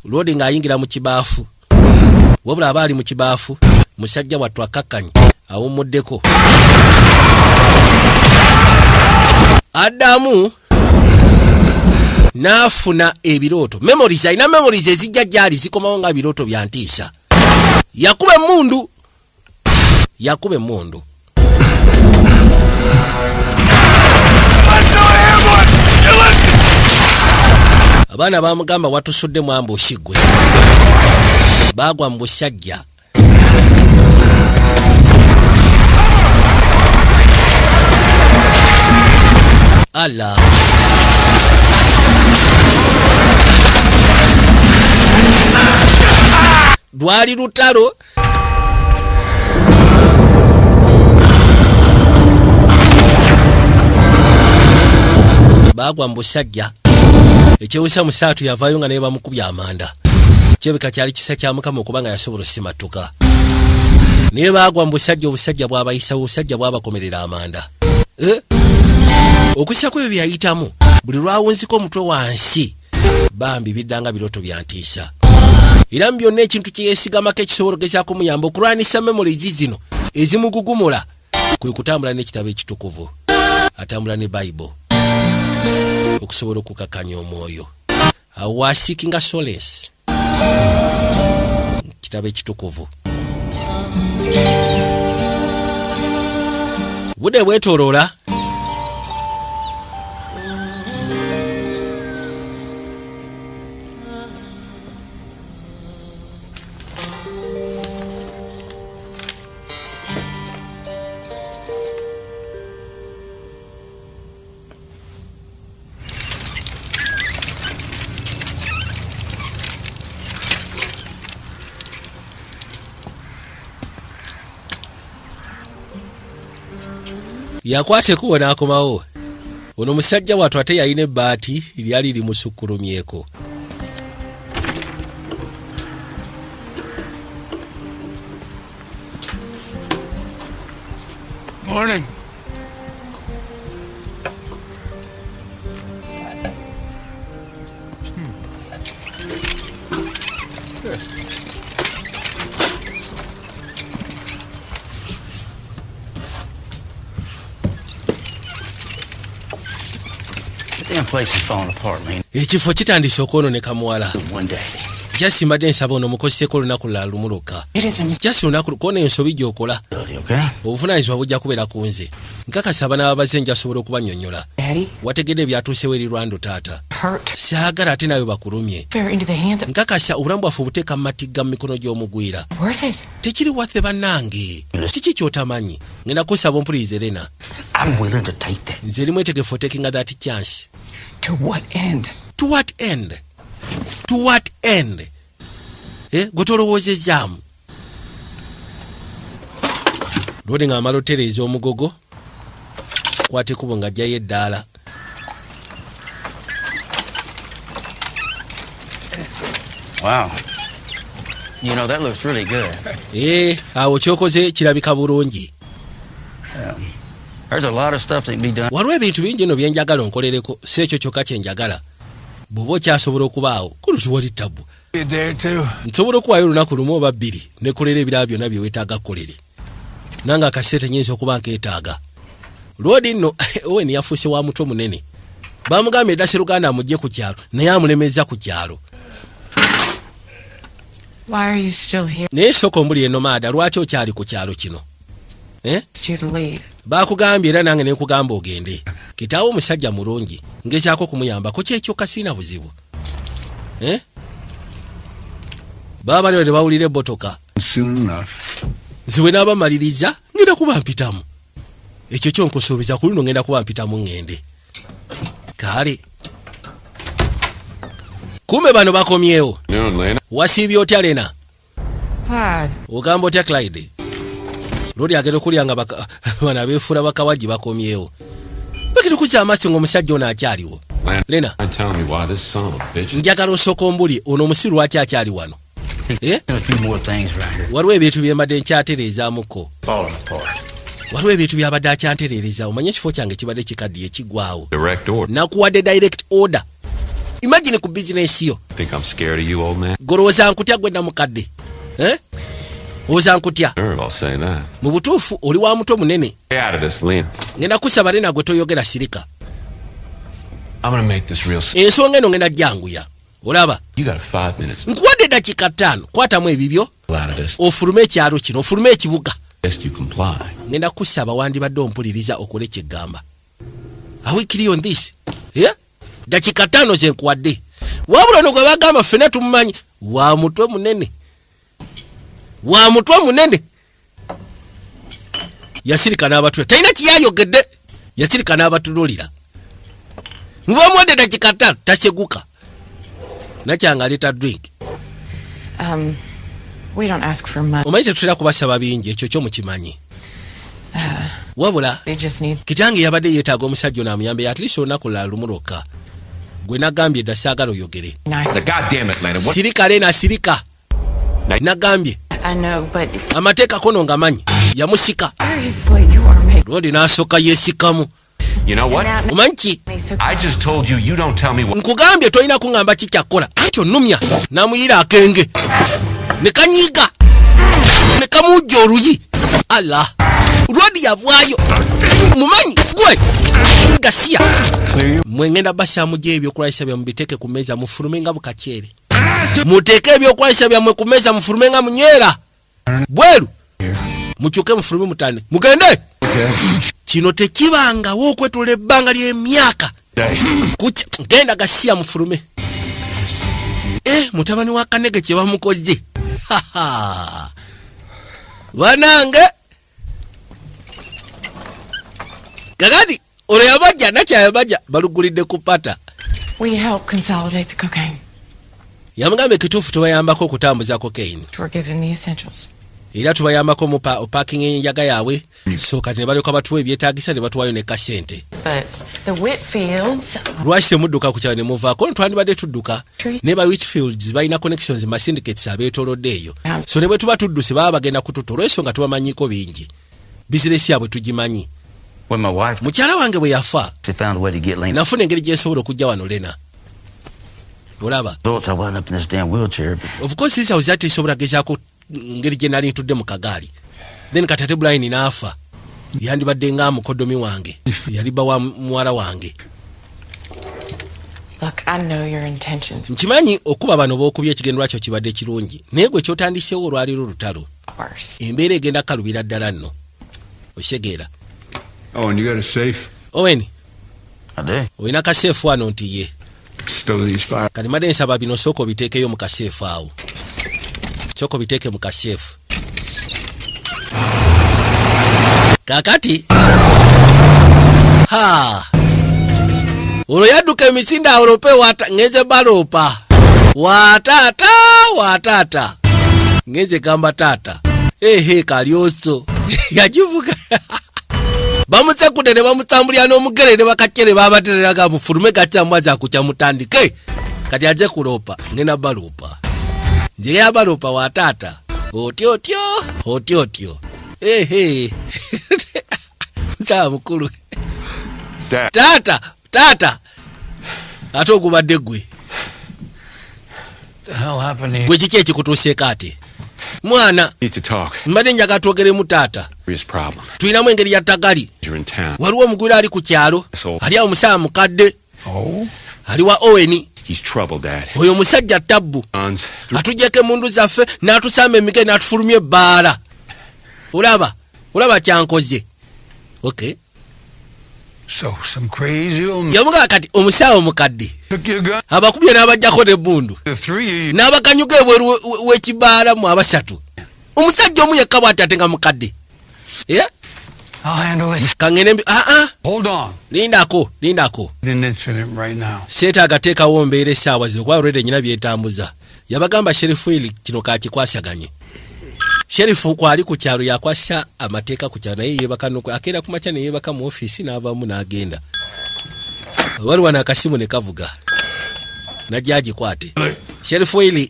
Lodi ng'ayingira mu kibaafu. Wabula abaali mu kibaafu musajja wattu akakkanye awummuddeko. Adamu n'afuna ebirooto. Memories, alina memories ezijja gyali zikomawo nga birooto bya ntiisa. Yakuba emmundu. Abaana bamugamba watusudde mwambo oshigwe. Bagwa mu busajja. Allah. Dwali lutalo. Bagwa mu busajja. ekyewusa musaatu yavaayo nga naye bamukubya amanda. Kyebika kyali kisa kya Mukama okubanga yasobola osimatuka. Naye baagwa mu busajja, obusajja bw'abayisa, obusajja bw'abakomerera amanda. Okusa kwebyo byayitamu buli lwawunziko omutwe wansi bambi biddanga biroto byantiisa. Era mu byonna ekintu kye yeesigamako ekisobola okugezaako muyamba okulwanisa memorizi zino ezimugugumula kwe kutambula n'ekitabo ekitukuvu, atambula ne Bible okusobola okukakanya omwoyo. Awo wasiikinga solace kitabo ekitukuvu. Budde bwetooloola yakwate kuwona akomawo. Ono musajja watu ate yalina ebbaati lyali limusukkulumyeko. Morning. Damn place is falling apart, man. Ekifo kitandise okwononeka muwala. One day. Jasi mbadde nsaba ono mukozeseko olunaku lulala lumuluka. Jasi olunaku koona ensobi gy'okola. Obuvunaanyizibwa bujja kubeera ku nze. Nkakasa abaana babaze nja sobola okubannyonnyola. Wategedde ebyatuusewo eri Lwando taata. Saagala ate nayo bakulumye. Nkakasa obulamu bwaffe obuteeka mu matigga mu mikono gy'omugwira. Tekiri wathe bannange. Kiki ky'otamanyi? Ngenda kusaba ompulirize Lena. Nze eri mwetegefu taking that chance. To what end? To what end? To what end? Gotolowoozezaamu. Lwodi nga amala otereeza omugogo kwate kubo nga ajjayo eddaala. Wow. You know, that looks really good. Awo kyokoze kirabika bulungi. There's a lot of stuff that can be done. Waliwo ebintu bingi nno byenjagala onkolereko, si ekyo kyokka kyenjagala. Bw'oba okyasobola okubaawo kulukiwali ttabu. Nsobola okuwaayo olunaku lumu oba bbiri nekolera ebirala byonna bye weetaaga kukolere. Nanga akaseete nyinza okuba nkeetaaga. Lwodi nno Owen yafuuse wa mutwe munene. Bamugambye edda Sseruganda amugye ku kyalo naye amulemeza ku kyalo. Why are you still here? Naye sooka ombuli eno maada, lwaki okyali ku kyalo kino? Bakugambye era nange ne nkugamba ogende. Kitaawo omusajja mulungi ngezaako kumuyambako kyekyo siina buzibu. Baba leo ne bawulira ebbotoka. Soon enough. Nziwe n'abamaliriza ngenda kuba mpitamu. Ekyo kyo nkusuubiza ku luno ngenda kuba mpitamu ngende. Kale. Kumbe bano bakomyewo. Wasiibye otya Lena? Ogamba otya Clyde? Lodi agenda okulya nga bana beefuula bakawaji bakomyewo. Bagenda okuzza amaaso ng'omusajja ono akyaliwo. Lena, njagala osooka ombuli ono omusiru lwaki akyali wano? Waliwo ebintu bye mbadde nkyatereezaamuko. Waliwo ebintu byabadde akyantereereza. Omanye ekifo kyange kibadde kikaddiye kiggwaawo. Nakuwadde direct order. Imagine ku business yo. Golowooza nkutya gwe namukadde. Oza nkutya. Mu butuufu oli wa mutwe munene. Ngenda kusaba Lena gwe toyogera sirika. Ensonga eno ngenda jjanguya. Olaba? Nkuwadde dakika 5. Kwatamu ebibyo. Ofulume ekyalo kino. Ofulume ekibuga. Ngenda kusaba wandibadde ompuliriza okole kyegamba. Are we clear on this? Dakika 5 ze nkuwadde. Wabula no gwe bagamba ffenna tumumanyi. Wa mutwe munene. Wa mutwe munene. Yasirika n'abatwe. Talina kiyayogedde. Yasirika n'abatululira. Ng'omwadde dakika 5 taseguka. Nakyanga aleta drink. We don't ask for money. Omanyi tetutera kubasaba bingi, ekyo kyo mukimanyi. Wabula They just need. Kitange yabadde yeetaaga omusajja ono amuyambe at least olunaku lulala lumu lwokka. gwe nagambye dda saagala oyogere. The goddamn it, Lena. What? Sirika Lena, sirika. Nagambye. I know, but Amateeka kono ngamanyi. Yamusika. seriously, you are making. Lodi n'asooka yeesikamu. You know what? Omanyi I just told you, you don't tell me what. nkugambye tolina kuŋŋamba kikyakola. Anti onnumya. N'amuyira akenge. Ne kanyiiga. Ne kamujja oluyi. Allah. Lodi yavaayo. Mumanyi gwe. Gasiya. Mwe ngenda basaamu gye ebyokulwanyisa byammwe biteeke ku mmeeza mufulume nga bukakyere. Muteeke ebyokulwanyisa byammwe ku mmeeza mufulume nga munyeera. Bweru. Mukyuke mufulume mutane. Mugende. Kino tekibangawo okwetula ebbanga ly'emyaka. Genda Gasiya mufulume. Mutabani wa Kanege kye bamukoze. Banange. Kakati olwo yabajja nakyayabajja balugulidde ku pata. We help consolidate the cocaine. Yamugambe kituufu tubayambako okutambuza cocaine. We're given the essentials. Era tubayambako mu parking enjaga yaabwe. So kati ne balyoka batuwa ebyetaagisa ne batuwayo ne kasente. But the Whitfields. Lwaki temudduka ku kyalo ne muvaako twandibadde tudduka. Ne ba Whitfields balina connections ma syndicates abeetoolodde eyo. So ne bwe tuba tudduse baba bagenda kututola olw'ensonga tubamanyiko bingi. Bizinesi yaabwe tugimanyi. When my wife, Mukyala wange bwe yafa, she found a way to get Lena. nafuna engeri gye nsobola okujja wano Lena. Olaba. Results, I wound up in this damn wheelchair. Of course since I was that isobola gezaako ngeri gye nali ntudde mu kagaali. Then Katate Brian n'afa. Yandibadde nga mukoddomi wange. Yaliba wa muwala wange. Look, I know your intentions. Nkimanyi okuba bano b'okubya ekigendwa kyo kibadde kirungi. Naye gwe kyotandiseewo olwaliro olutalo. Worse. Embeera egenda kalubira ddala nno. Osegeera. Oh, and you got a safe? Owen, I do. olina kaseefu wano nti ye. Stow these fire. Kati madde nsaba bino sooka obiteekeyo mu kaseefu awo. Sooka obiteeke mu kaseefu. Kakati. Olwo yadduka emisinde awolope ngeze baloopa. Wataata. Ngeze gamba taata. Kalyoso. Yagivuga. Bamusekudde ne bamutambulira n'omugere ne bakakyere babatereraga mufulume gakyamwaza kukya mutandike. Kati aze kuloopa ngena baloopa. Nze yabaloopa wa taata. Otyo. Mutala mukulu. Taata. Ate ogubadde gwe. The hell happened here? Gwe kiki ekikutuuseeko ate? Mwana. Need to talk. Mbadde njagala twogeremu taata. Serious problem. Tulinamu engeri ya ttagali. You're in town. Waliwo omugwira ali ku kyalo. Ali awo musaala mukadde. Oh? Ali wa Owen. He's trouble, Dad. Oyo musajja tabbu. Guns. Atujjeko emundu zaffe n'atusamba emige n'atufulumya ebbaala. Olaba kyankoze. Okay. So, some crazy old man Yamugaa kati omusawo mukadde. took your gun? Abakubye n'abajjako n'ebbundu. The three of you. N'abakanyuga ebweru w'ekibaala mu abasatu. Omusajja omu yekka bw'ati ate nga mukadde. I'll handle it. Kangene Hold on. lindako. An incident right now. Seetaaga teekawo mbeera essaawa zino kuba olwedde nnyina byetambuza. Yabagamba Sheriff Will kino kakikwasaganye. Sheriff kwali ku kyalo yakwasa amateeka ku kyalo naye yeebaka akeera ku makya ne yeebaka mu ofiisi n'avaamu n'agenda. Waliwo n'akasimu ne kavuga. Najja agikwate. Sheriff Will.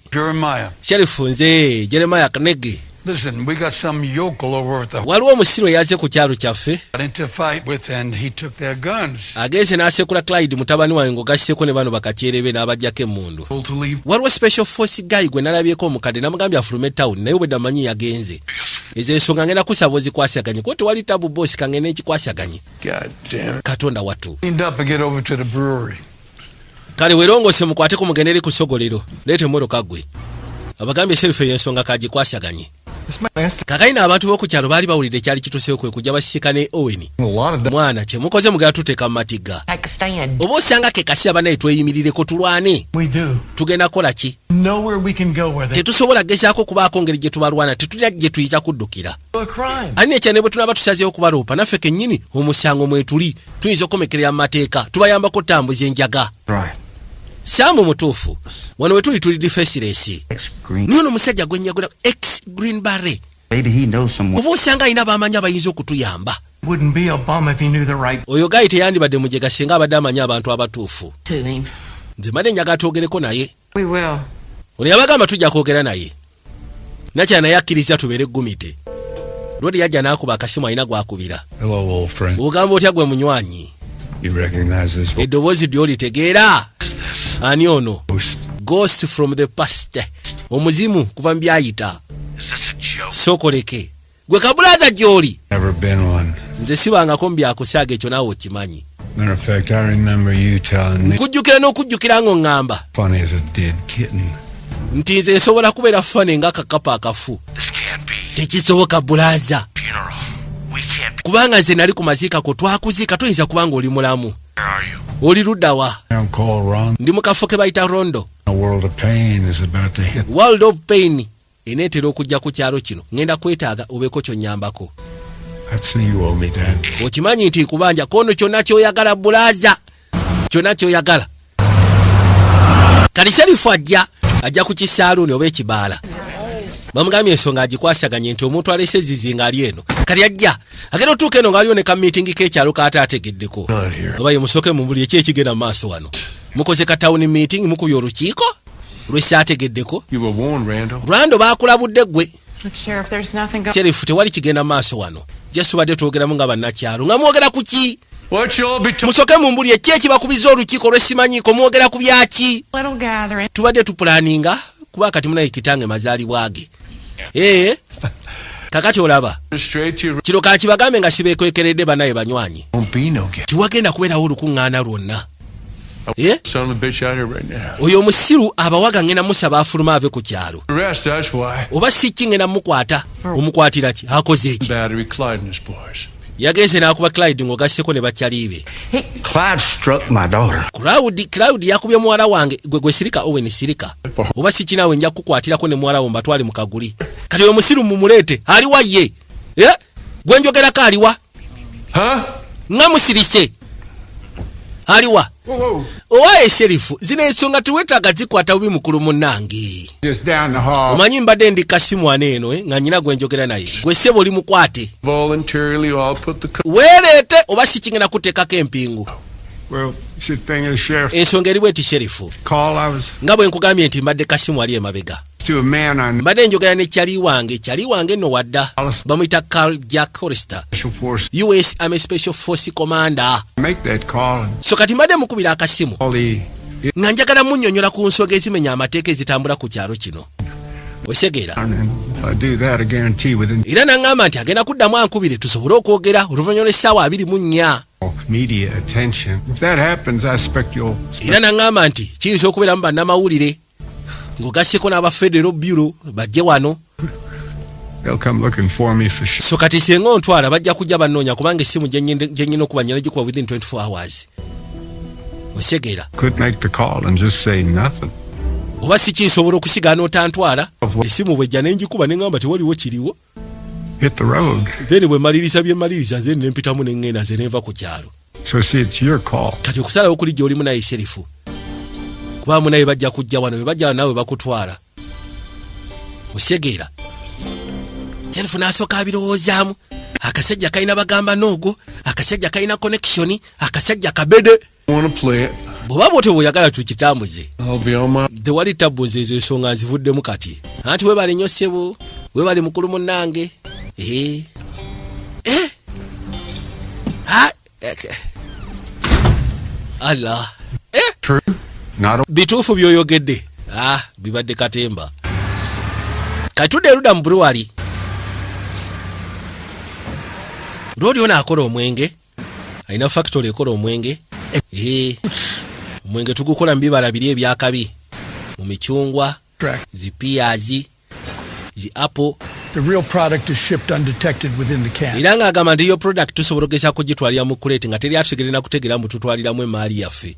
Sheriff nze Jeremiah Kanege. Listen, we got some yokel over at the Waliwo omusiro yaze ku kyalo kyaffe. into fight with and he took their guns. Agenze n'asekula Clyde mutabani wange ng'ogasseko ne bano bakakyerebe n'abajjako emmundu. Waliwo special force guy gwe nalabyeko omukadde namugambye afulume town naye obwedda manyi yagenze. Ezo ensonga ngenda kusaba ozikwasaganye kuba tewali tabu boss kangene ekikwasaganye. God damn it. Katonda wattu. Cleaned up and get over to the brewery. Kale weerongose mukwateko mugendere ku ssogolero. Leeta emmotoka gwe. Abagambye Sheriff y'ensonga kagikwasaganye. Kakaina abantu b'oku kyalo baali bawulidde ekyali kituseewo kwe kujja basisika ne Owen. Mwana kye mukoze mugenda tuteeka mu matiga. Oba osanga ke Kasiya banaye tweyimirireko tulwane. Tugenda kukola ki? Tetusobola gezaako kubaako ngeri gye tubalwana tetulina gye tuyinza kuddukira. Ani ekyane bwe tunaba tusazeewo kubaloopa naffe kennyini omusango mwe tuli tuyinza okukomekerera mu mateeka tubayambako otambuza enjaga. Samu mutuufu wano we tuli defenseless. Nyono musajja gwe nyagula ex green beret. Oba osanga alina baamanyi abayinza okutuyamba. Oyo gayi teyandibadde mujega singa abadde amanyi abantu abatuufu. nze made njagala twogereko naye. We will. Ono yabagamba tujja kwogera naye. Nakyana yakkiriza tubeere gumite. Lodi yajja n'akuba akasimu alina gwakubira. Hello, old friend. Ogamba otya gwe munywanyi? You recognize this? Eddoboozi lyolitegeera? Ani ono? Ghost from the past. Omuzimu kuva mu byayita. Sokoleke. Gwe kabulaza gy'oli. Never been one. Nze sibangako mu byakusaaga ekyo naawe okimanyi. Matter of fact, I remember you telling me. Nkujjukira n'okujjukira ng'oŋŋamba. Funny as a dead kitten. Nti nze nsobola kubeera fane ng'akakapa akafu. Tekisoboka bulaza. Kubanga nze nali ku maziika ko twakuziika toyinza kubanga oli mulamu. Oli ludda wa? I'm called Ron. Ndi mu kafo ke bayita Rondo. A world of pain is about to hit. World of pain. Eneetera okujja ku kyalo kino. Ngenda kwetaaga obeeko kyonnyambako. That's what you owe me, Dad. Okimanyi nti nkubanja kono kyonna ky'oyagala bulaza. Kyonna ky'oyagala. Kali Sherifu ajja ku kisaaluuni oba ekibaala. Bamugambye ensonga agikwasaganye nti omuntu alese zizinga ali eno. Kali ajja. Agenda otuuka eno ng'aliyo ne ka meeting k'ekyalo kaata ategeddeko. Oba ye musooke mu buli ekyekigenda mu maaso wano. Mukoze ka town meeting mukubye olukiiko lwesaategeddeko. You were warned, Randall. Rando baakulabudde ggwe. Look, Sheriff, there's nothing going. Sherifu tewali kigenda maaso wano. Just badde twogeramu nga bannakyalo. Nga mwogera ku ki? What you all be talking? Musooke mu mbuli eki ekibakubiza olukiiko lwesimanyiiko mwogera ku byaki? Little gathering. Tubadde tupulaninga kuba kati munaye kitange mazaalibwa ge. Kakati olaba. Straight to your. Kiro kakibagambe nga sibeekwekeredde banaye banywanyi. Won't be no get. Tiwagenda kubeerawo olukuŋŋaana lwonna. Son of a bitch out here right now. Oyo omusiru abawaga ngenda musaba afuluma ave ku kyalo. Arrest, that's why. Oba si ki ngenda mukwata. Omukwatira ki? Akoze eki? Battery Clyde and his boys. Yagenze n'akuba Clyde ng'ogasseko ne bakyali be. Clyde struck my daughter. Clyde yakubye muwala wange gwe Sirika Owen Sirika. Oba si kinaawe nja kukukwatirako ne muwala wo mbatwale mu kaguli. Kati oyo musiru mumuleete aliwa ye. Gwe njogerako aliwa? Nga musirise. Aliwa? Owaye Sherifu zino ensonga tuwetaaga zikwata bubi mukulu munnange. Just down the hall. Omanyi mbadde ndi kasimu eno nga nnyina gwe njogera naye. Gwe ssebo oli mukwate. Voluntarily all put the. Weereete oba si kingenda kuteekako empingu. Well, should thing is, Sheriff. Ensonga eri bweti Sherifu. Call I was Nga bwe nkugambye nti mbadde kasimu ali emabega. to a man on Mbadde njogera ne kyali wange nno wadda. Bamuyita Carl Jack Hollister. special force. US Army Special Force Commander. Make that call and So kati mbadde mukubira akasimu. all the. Nga njagala munnyonnyola ku nsonga ezimenya amateeka ezitambula ku kyalo kino. Osegeera. And if I do that, I guarantee within Era n'aŋŋamba nti agenda kuddamu ankubire tusobole okwogera oluvannyuma lw'essaawa 24. media attention. If that happens, I expect you'll. Era n'aŋŋamba nti kiyinza okubeeramu bannamawulire ng'ogasseko n'aba-Federal Bureau bajje wano. They'll come looking for me for sure. So kati singa ontwala bajja kujja bannoonya kubanga essimu gye nnyina okuba nnyina gikuba within 24 hours. Osegeera. Could make the call and just say nothing. Oba si kinsobola okusigaana otantwala essimu bwejja ne ngikuba ne ŋŋamba tewaliwo kiriwo. Hit the road. Then bwe maliriza bye maliriza nze ne mpitamu ne ŋŋenda nze ne nva ku kyalo. So see, it's your call. Kati okusalawo kuli gy'oli munaye Sherifu. Kuba munaye bajja kujja wano bwe bajja nawe bakutwala. Osegeera. Sherifu n'asooka abirowoozaamu. Akasajja kalina bagamba noogo, akasajja kalina connection, akasajja kabede. Want to play it? Bw'oba bw'otyo bw'oyagala tukitambuze. I'll be on my. Tewali tabuze ezo ensonga nzivuddemu kati. Anti weebale nnyo ssebo, weebale mukulu munnange. Allah. True. Not a. Bituufu by'oyogedde. Bibadde katemba. Katudde eruda mu brewery. Lodi ono akola omwenge. Alina factory ekola omwenge. Omwenge tugukola mu bibala biri ebyakabi. Mu micungwa, zipiyazi, zi apple. The real product is shipped undetected within the can. Era ng'agamba nti yo product tusobola okugeza kugitwalira mu kuleti nga teri ategerera kutegerera mu tutwaliramu emaali yaffe.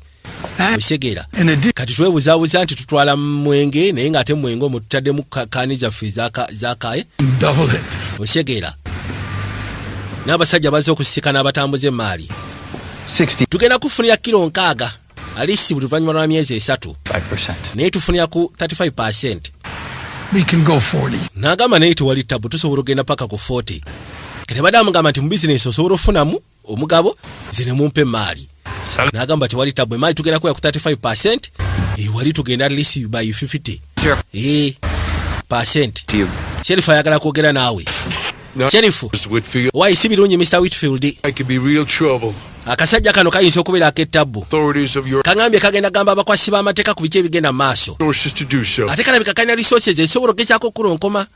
Osegeera. Kati twebuzaabuza nti tutwala mwenge naye ng'ate mwenge omwo tutaddemu kaani zaffe zakaye. Double it. Osegeera. N'abasajja bazze okusisikana abatambuza emaali. 60. Tugenda kufunira kilo 6 alisi buli luvannyuma lwa myezi 3. 5%. Naye tufunira ku 35%. We can go 40. N'agamba naye tewali tabu tusobola okugenda paka ku 40. Kati badde amugamba nti mu bizinensi osobola okufunamu omugabo zine mumpe emaali. N'agamba tewali tabbu emali tugenda kuya ku 35%. Wali tugenda at least by 50. %. Sheriff ayagala kwogera naawe. Sheriff, why si birungi Mr. Whitfield? I could be real trouble. Akasajja kano kayinza okubeera ak'ettabbu. Authorities of your Kangambye kagenda gamba abakwasi b'amateeka ku biki ebigenda maaso. sources to do so. Ate kalabika kalina resources ezisobola okugezaako okulonkoma.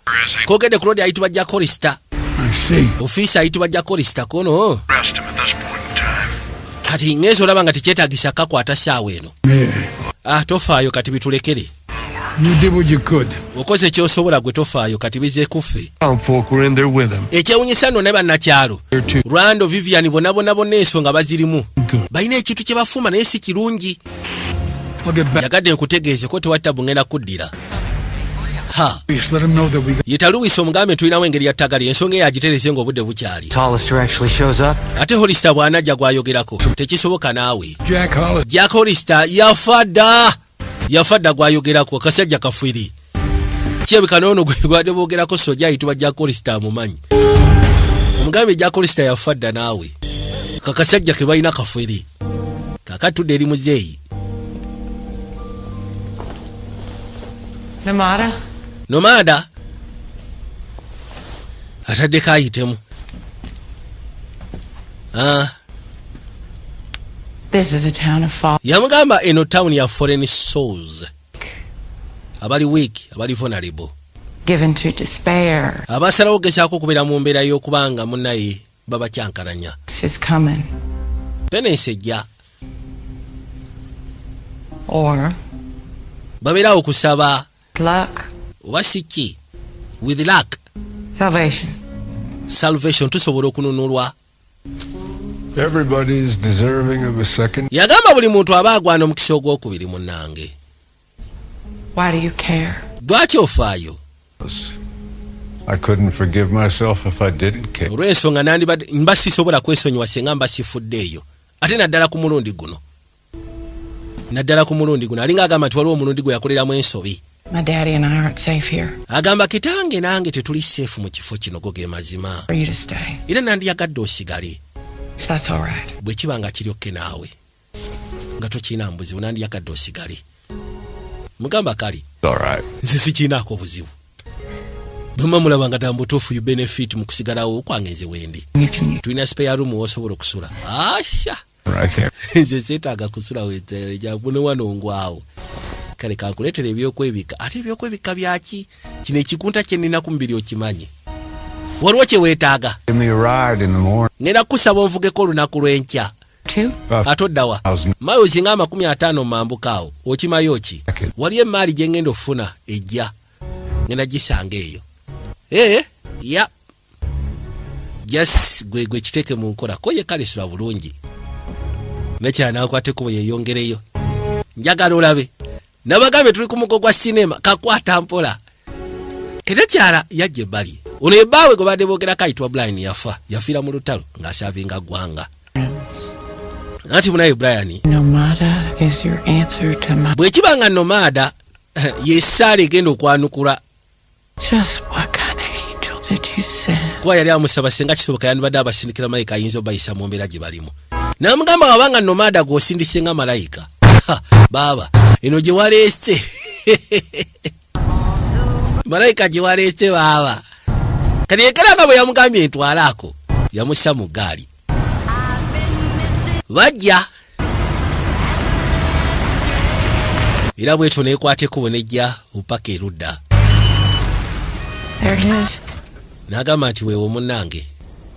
Kogedde ku road ayitibwa Jack Hollister. I see. Ofiisi ayitibwa Jack Hollister kono. Arrest him at this point in time. Kati ng'ezo olaba nga tekyetaagisa kakwata ssaawa eno. Yeah. Tofaayo kati bitulekere. You did what you could. Okoze ky'osobola gwe tofaayo kati bize kuffe. Folk were in there with him. Ekyewunyisa nno ne bannakyalo. Rwando Vivian bonna ensonga bazirimu. Balina ekintu kye bafuma naye si kirungi. I'll get back. Yagadde nkutegeeze ko tewattabu ngenda kuddira. Please let him know that we got. Yita Louis omugambe tulinawo engeri ya ttagali ensonga eyo agitereze ng'obudde bukyali. Hollister actually shows up. Ate Hollister bw'anajja gwayogerako tekisoboka naawe. Jack Hollis. Jack Hollister yafadda gwayogerako akasajja kafwiri. Kyebika n'ono gwe gwadde boogerako sojja ayitibwa Jack Hollister amumanyi. Omugambe Jack Hollister yafadda naawe. Kakasajja ke balina kafwiri. Kakatudde eri muzeeyi. Nomada atadde kayitemu. This is a town of fall. Yamugamba eno town ya foreign souls. Abali weak, abali vulnerable. Given to despair. Abasalawo gezaako okubeera mu mbeera y'okubanga munnaye babakyankalanya. Is coming. Penance ejja. Or babeera okusaba. luck. Oba siki. With luck. Salvation tusobola okununulwa. Everybody is deserving of a second. Yagamba buli muntu aba agwana omukisa ogwokubiri munnange. Why do you care? Lwaki ofaayo? I couldn't forgive myself if I didn't care. Olw'ensonga nandibadde mba sisobola kwesonyiwa singa mba sifuddeeyo. Ate naddala ku mulundi guno. Alinga agamba nti waliwo omulundi gwe yakoleramu ensobi. My daddy and I aren't safe here. Agamba kitange nange tetuli safe mu kifo kino go ge mazima. For you to stay. Era nandiyagadde osigale. If that's all right. Bwe kiba nga kiryokke naawe. Nga tokina mbuzibu nandiyagadde osigale. Mugamba kali. All right. Nze sikinaako buzibu. Bwemba mulaba nga tambutuufu you benefit mu kusigalawo kwange nze wendi. Tulina spare room w'osobola okusula. Asha. Right there. Nze seetaaga kusula weetereja bune wano ngwawo. Kale kankuleetera ebyokwebika. Ate ebyokwebika byaki? Kino ekikunta kye nnina ku mubiri okimanyi. Waliwo kye weetaaga. Give me a ride in the morning. Ngenda kusaba onvugeko olunaku lw'enkya. Atoddawa. Mayo zinga 50 mambukaawo. Okimayo ki? Waliyo emaali gye ngenda ofuna ejja. Ngenda gisanga eyo. Ya. Yes, gwe kiteeke mu nkola. Koye kale sula bulungi. Nekyana akwate kubo yeyongereyo. Njagala olabe. Nabagambe tuli ku mugo gwa sinema kakwata mpola. Ketekyala yajje bali. Ono ebbawe gwe badde boogera kayitwa Brian yafiira mu lutalo ng'asaavinga ggwanga. Ati munaye Brian. Nomada is your answer to my... Bwe kibanga nomada yesaale egenda okwanukula. Just what kind of angel did you send? Kuba yali amusaba senga kisoboka yandibadde abasindikira malayika ayinza obayisa mu mbeera gye balimu. Namugamba wabanga nomada gw'osindisenga malayika. Baba, eno gye waleese. Malayika gye waleese baba. Kati yekeranga bwe yamugambye ntwalaako. Yamussa mu ggaali. Bajja. Era bwetyo neekwateko bwenejja upaka erudda. There it is. N'agamba nti weewo munnange.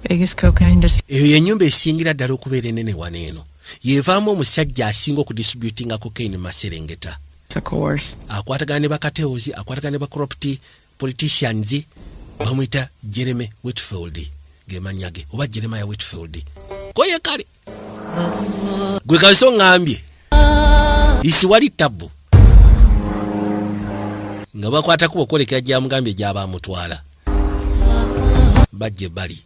Biggest cocaine distributor. Eyo y'ennyumba esingira ddala okubeera ennene waneeno. Yeevaamu omusajja asinga okudistributinga cocaine mu Maserengeta. Of course. Akwatagana ne bakateozi, akwatagana ne bacorrupt politicians, bamuyita Jeremy Whitfield. Gemanya ge oba Jeremiah Whitfield. Koye kale. Gwe kaso ngambye. Isi wali tabu. Nga bakwata kubo kolekera gya mugambye gyaba mutwala. Bajje bali.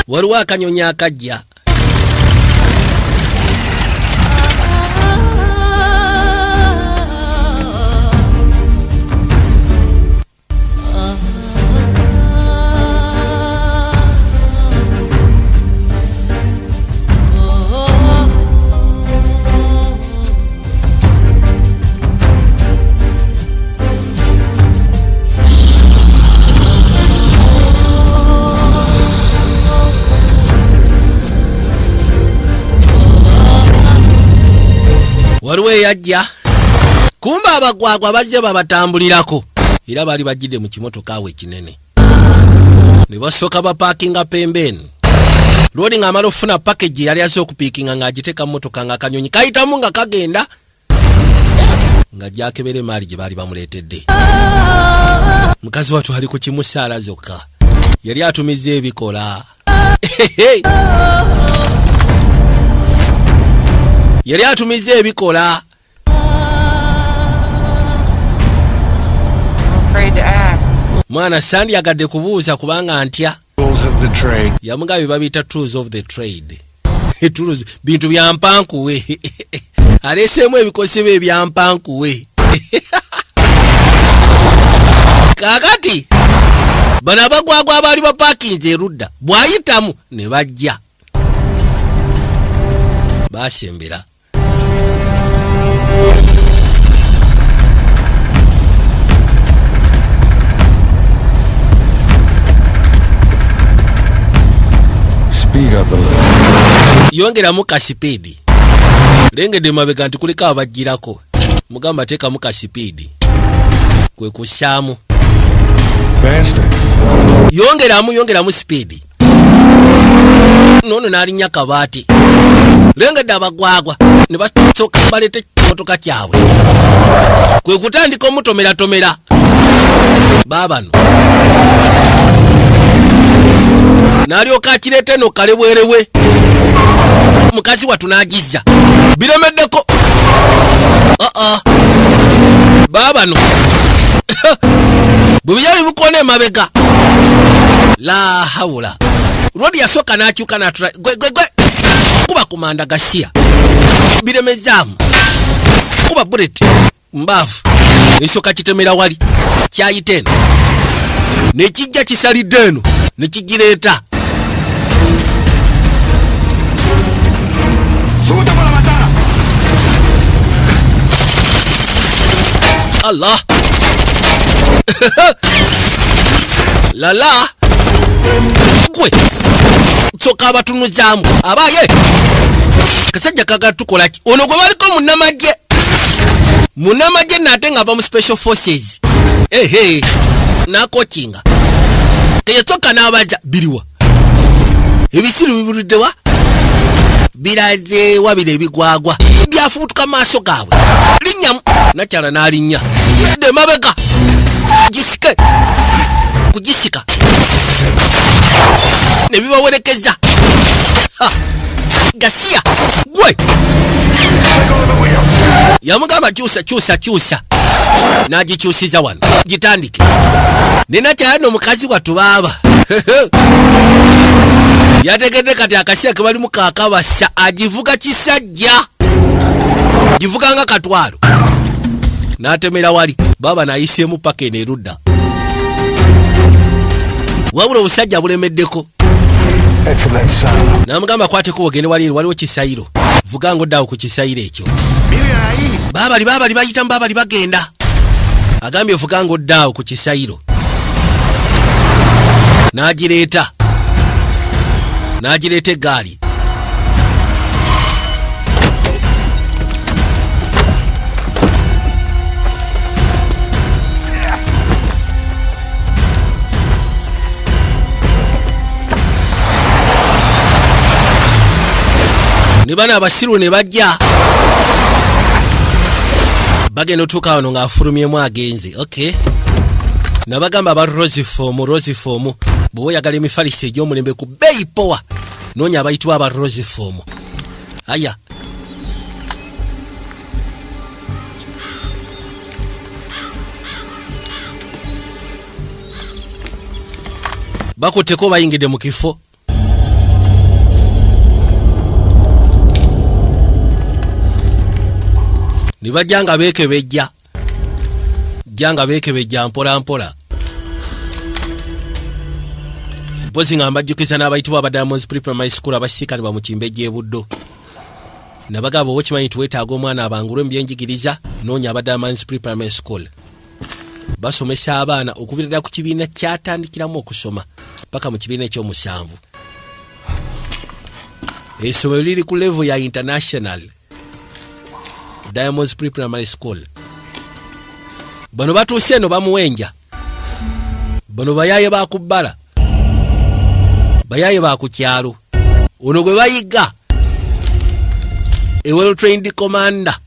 Waliwo akanyonyi akajja. waliwo eyajja kumba abagwagwa bajja babatambulirako era bali bajjidde mu kimotoka awe kinene ne basooka bapaakinga pembeni lodi ng'amala ofuna package yali aze okupiikinga ng'agiteeka mu motoka nga akanyonyi kayitamu nga kagenda nga gyakebera maali gye baali bamuleetedde. Mukazi watu ali ku kimusaala zokka yali atumizza ebikola yali atumizza ebikola. Mwana Sandi yagadde kubuuza kubanga ntya yamugambye babiyita tools of the trade. Tools bintu bya mpankuwe aleseemu ebikosebwa ebya mpankuwe. Kakati bano abagwagwa abaali bapaakinze erudda bw'ayitamu ne bajja baasembera. Yongeramu kasipiidi lengedde mabega nti kuliko abajjirako mugamba teekamu kasipiidi kwe kussaamu yongeramu sipiidi nono n'alinnya kabaati lengedde abagwagwa ne basooka balete kimotoka kyabwe kwe kutandika omutomeratomera baabano n'alyoka akireeta eno kale bwerewe mukazi watu n'agizza biremeddeko baabano bwe byali bikoona emabega la hawula lwodi yasooka n'akyuka n'atula gwe kuba kumanda gasiya biremezaamu kuba buleti mbaavu esooka kitemera wali kyayita eno nekijja kisalidde eno nekigireeta Allah lala gwe soka abatunuzaamu abaye kasajja kagatukolaki ono gwe baliko munnamagye nate ng'ava mu special forces nakokinga teyasooka n'abaja biriwa ebisiru bibuliddewa biraze wabira ebigwagwa byafubutuka maaso gaabwe linnyamu nakyala n'alinnya de mabega gisike kugisika ne bibawerekeza gasiya gwe yamugamba kyusa n'agikyusiza wano gitandike nenakyala n'omukazi watu baaba yategedde kati akasiya ke balimu kakabasa agivuga kisajja givuga nga katwalo n'atemera wali baaba nayiseemu paka eno erudda wabula obusajja bulemeddeko n'amugamba kwateko ogende wali waliwo kisayiro vuga nga oddaawo ku kisayiro ekyo baabali bayitamu baabali bagenda agambye vuga nga oddaawo ku kisayiro n'agireeta eggaali ne bana abasiru ne bajja bagenda otuuka wano ng'afulumyemu agenze okay nabagamba aba Roseform bwe oyagala emifaliso egy'omulembe ku bbeeyi powa noonya abayitibwa aba Roseform aya bakutteko bayingidde mu kifo ne bajja nga beekebejja mpola mpola mpozi nga mbajjukiza n'abayitibwa aba Diamonds Primary School abasiikani bamukimbe gy'ebuddo nabagamba okimanyi tuweetaaga omwana abangulwe mu byenjigiriza noonya aba Diamonds Primary School basomesa abaana okuviira ku kibiina kyatandikiramu okusoma paka mu kibiina ekyomusanvu essomero liri ku level ya international Diamonds Pre-Primary School. Bano batuuse eno bamuwenja. Bano bayaye bakubbala. Bayaye bakukyalo. Ono gwe bayiga. A well-trained commander.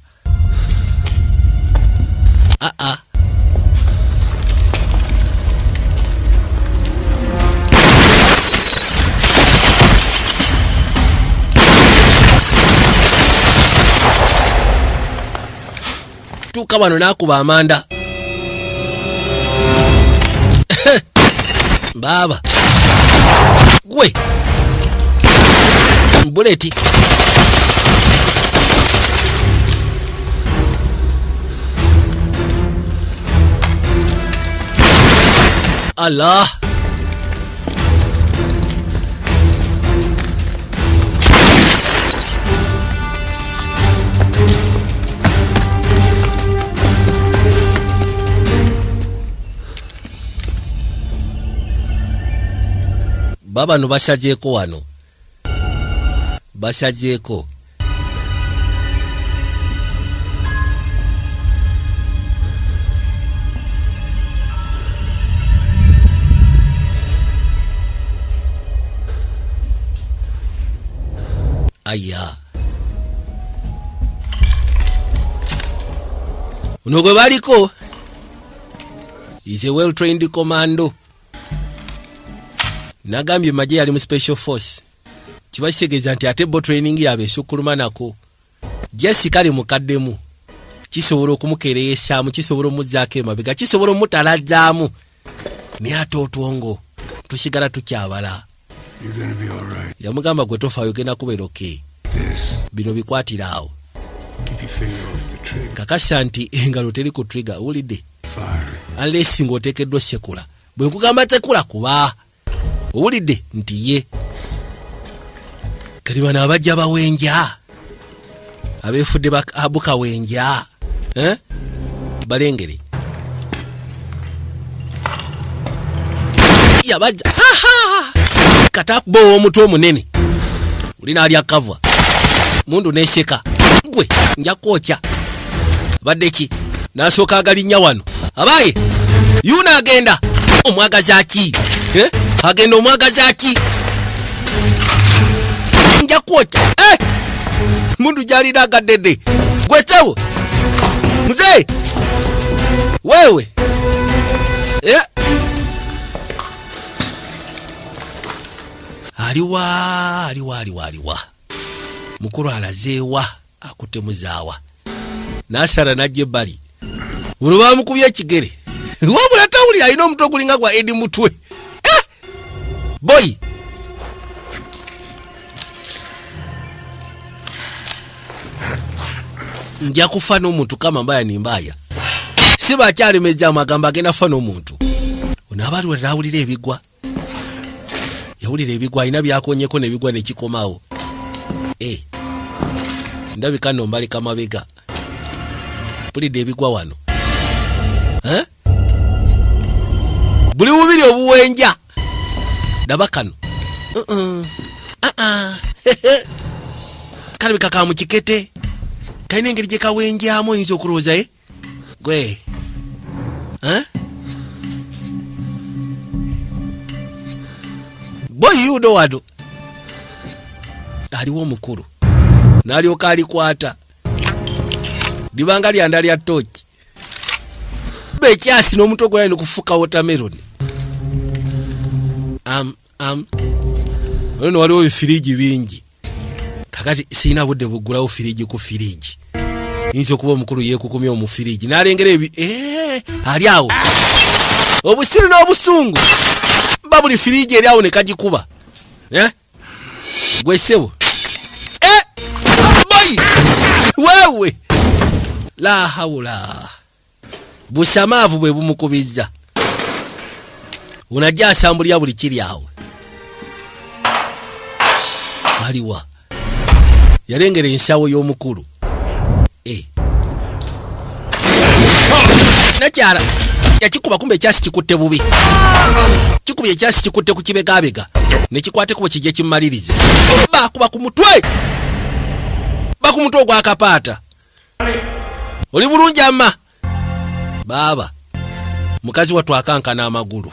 Tuka bano nakuba amanda. Baba. Gwe. Buleti. Allah. Baba no bashajeeko wano. Bashajeeko. Aya. Uno gwe baliko. Is a well-trained commando. Nagambye maje yali mu special force. Kibashegeza nti ate bo training yabe shukuruma nako. Jessica ali mukaddemu. Kisobola okumukereesha mu kisobola muzzaake mabega kisobola mutalajjaamu. Ni atotwongo. Tusigala tukyabala. You're gonna be all right. Yamugamba gwe tofa yogena kubeera okay. This. Bino bikwatira awo. Keep your finger off the trigger. Kakasha nti engalo teri ku trigger ulide. Fire. Unless ngotekeddwa sekula. Bwe nkugamba tekula kuba. Ulide nti ye. Kati bano abajja bawenja. Abefudde abuka wenja. Balengere. Yabajja. Katakubo omutwe omunene. Ulina ali akava. Mundu nesheka. Gwe nja kwokya. Badde ki? Nasooka agalinya wano. Abaye. Yuna agenda. Omwagazi aki. Agenda omwagazi aki. Nja kwokya. Mundu jalina agadede. Gwe tewo. Mzee. Wewe. Aliwa. Mukuru alazeewa akutte muzaawa. Nasara najje bali. Uno bamukubye ekigere. Wabula tawulira alina omutwe gulinga gwa Edi mutwe. Boy. Nja kufa n'omuntu kama mbaya ni mbaya. Siba kyali mejja amagamba agenda fa n'omuntu. Ono abalwa tawulira ebigwa. Yawulira ebigwa alina byakonyeko n'ebigwa nekikomawo. Ndabika nno mbalika mabega. Pulidde ebigwa wano. Buli bubiri obuwenja. Ndaba kano. Kalabika ka mu kikete. Kalina engeri gye kawenjaamu oyinza okulowooza gwe. Boy yudo wado. Aliwo omukulu. Nalyoka alikwata. Libanga lyanda lya toki. Bekyasi n'omutwe gwe alina okufuka watermelon. Ono waliwo ebifiriji bingi. Kakati sina budde bugulawo firiji ku firiji. Yinza okuba omukulu yeekukumya omufiriji. N'alengera ali awo. Obusiru n'obusungu. Mba buli firiji eri awo ne kagikuba. Gwe ssebo. Boy! Wewe! La hawula. Busamaavu bwe bumukubizza. Unajja asambulya buli kiri awo. Aliwa. Yalengera ensawo y'omukulu. Nakyala. Yakikuba kumbe ekyasi kikutte bubi. Kikubye ekyasi kikutte ku kibegabega. Ne kikwate kubo kijje kimmalirize. Bakuba ku mutwe. Bakumutwe ogwakapaata. Oli bulungi amma. Baba. Mukazi watu akankana amagulu.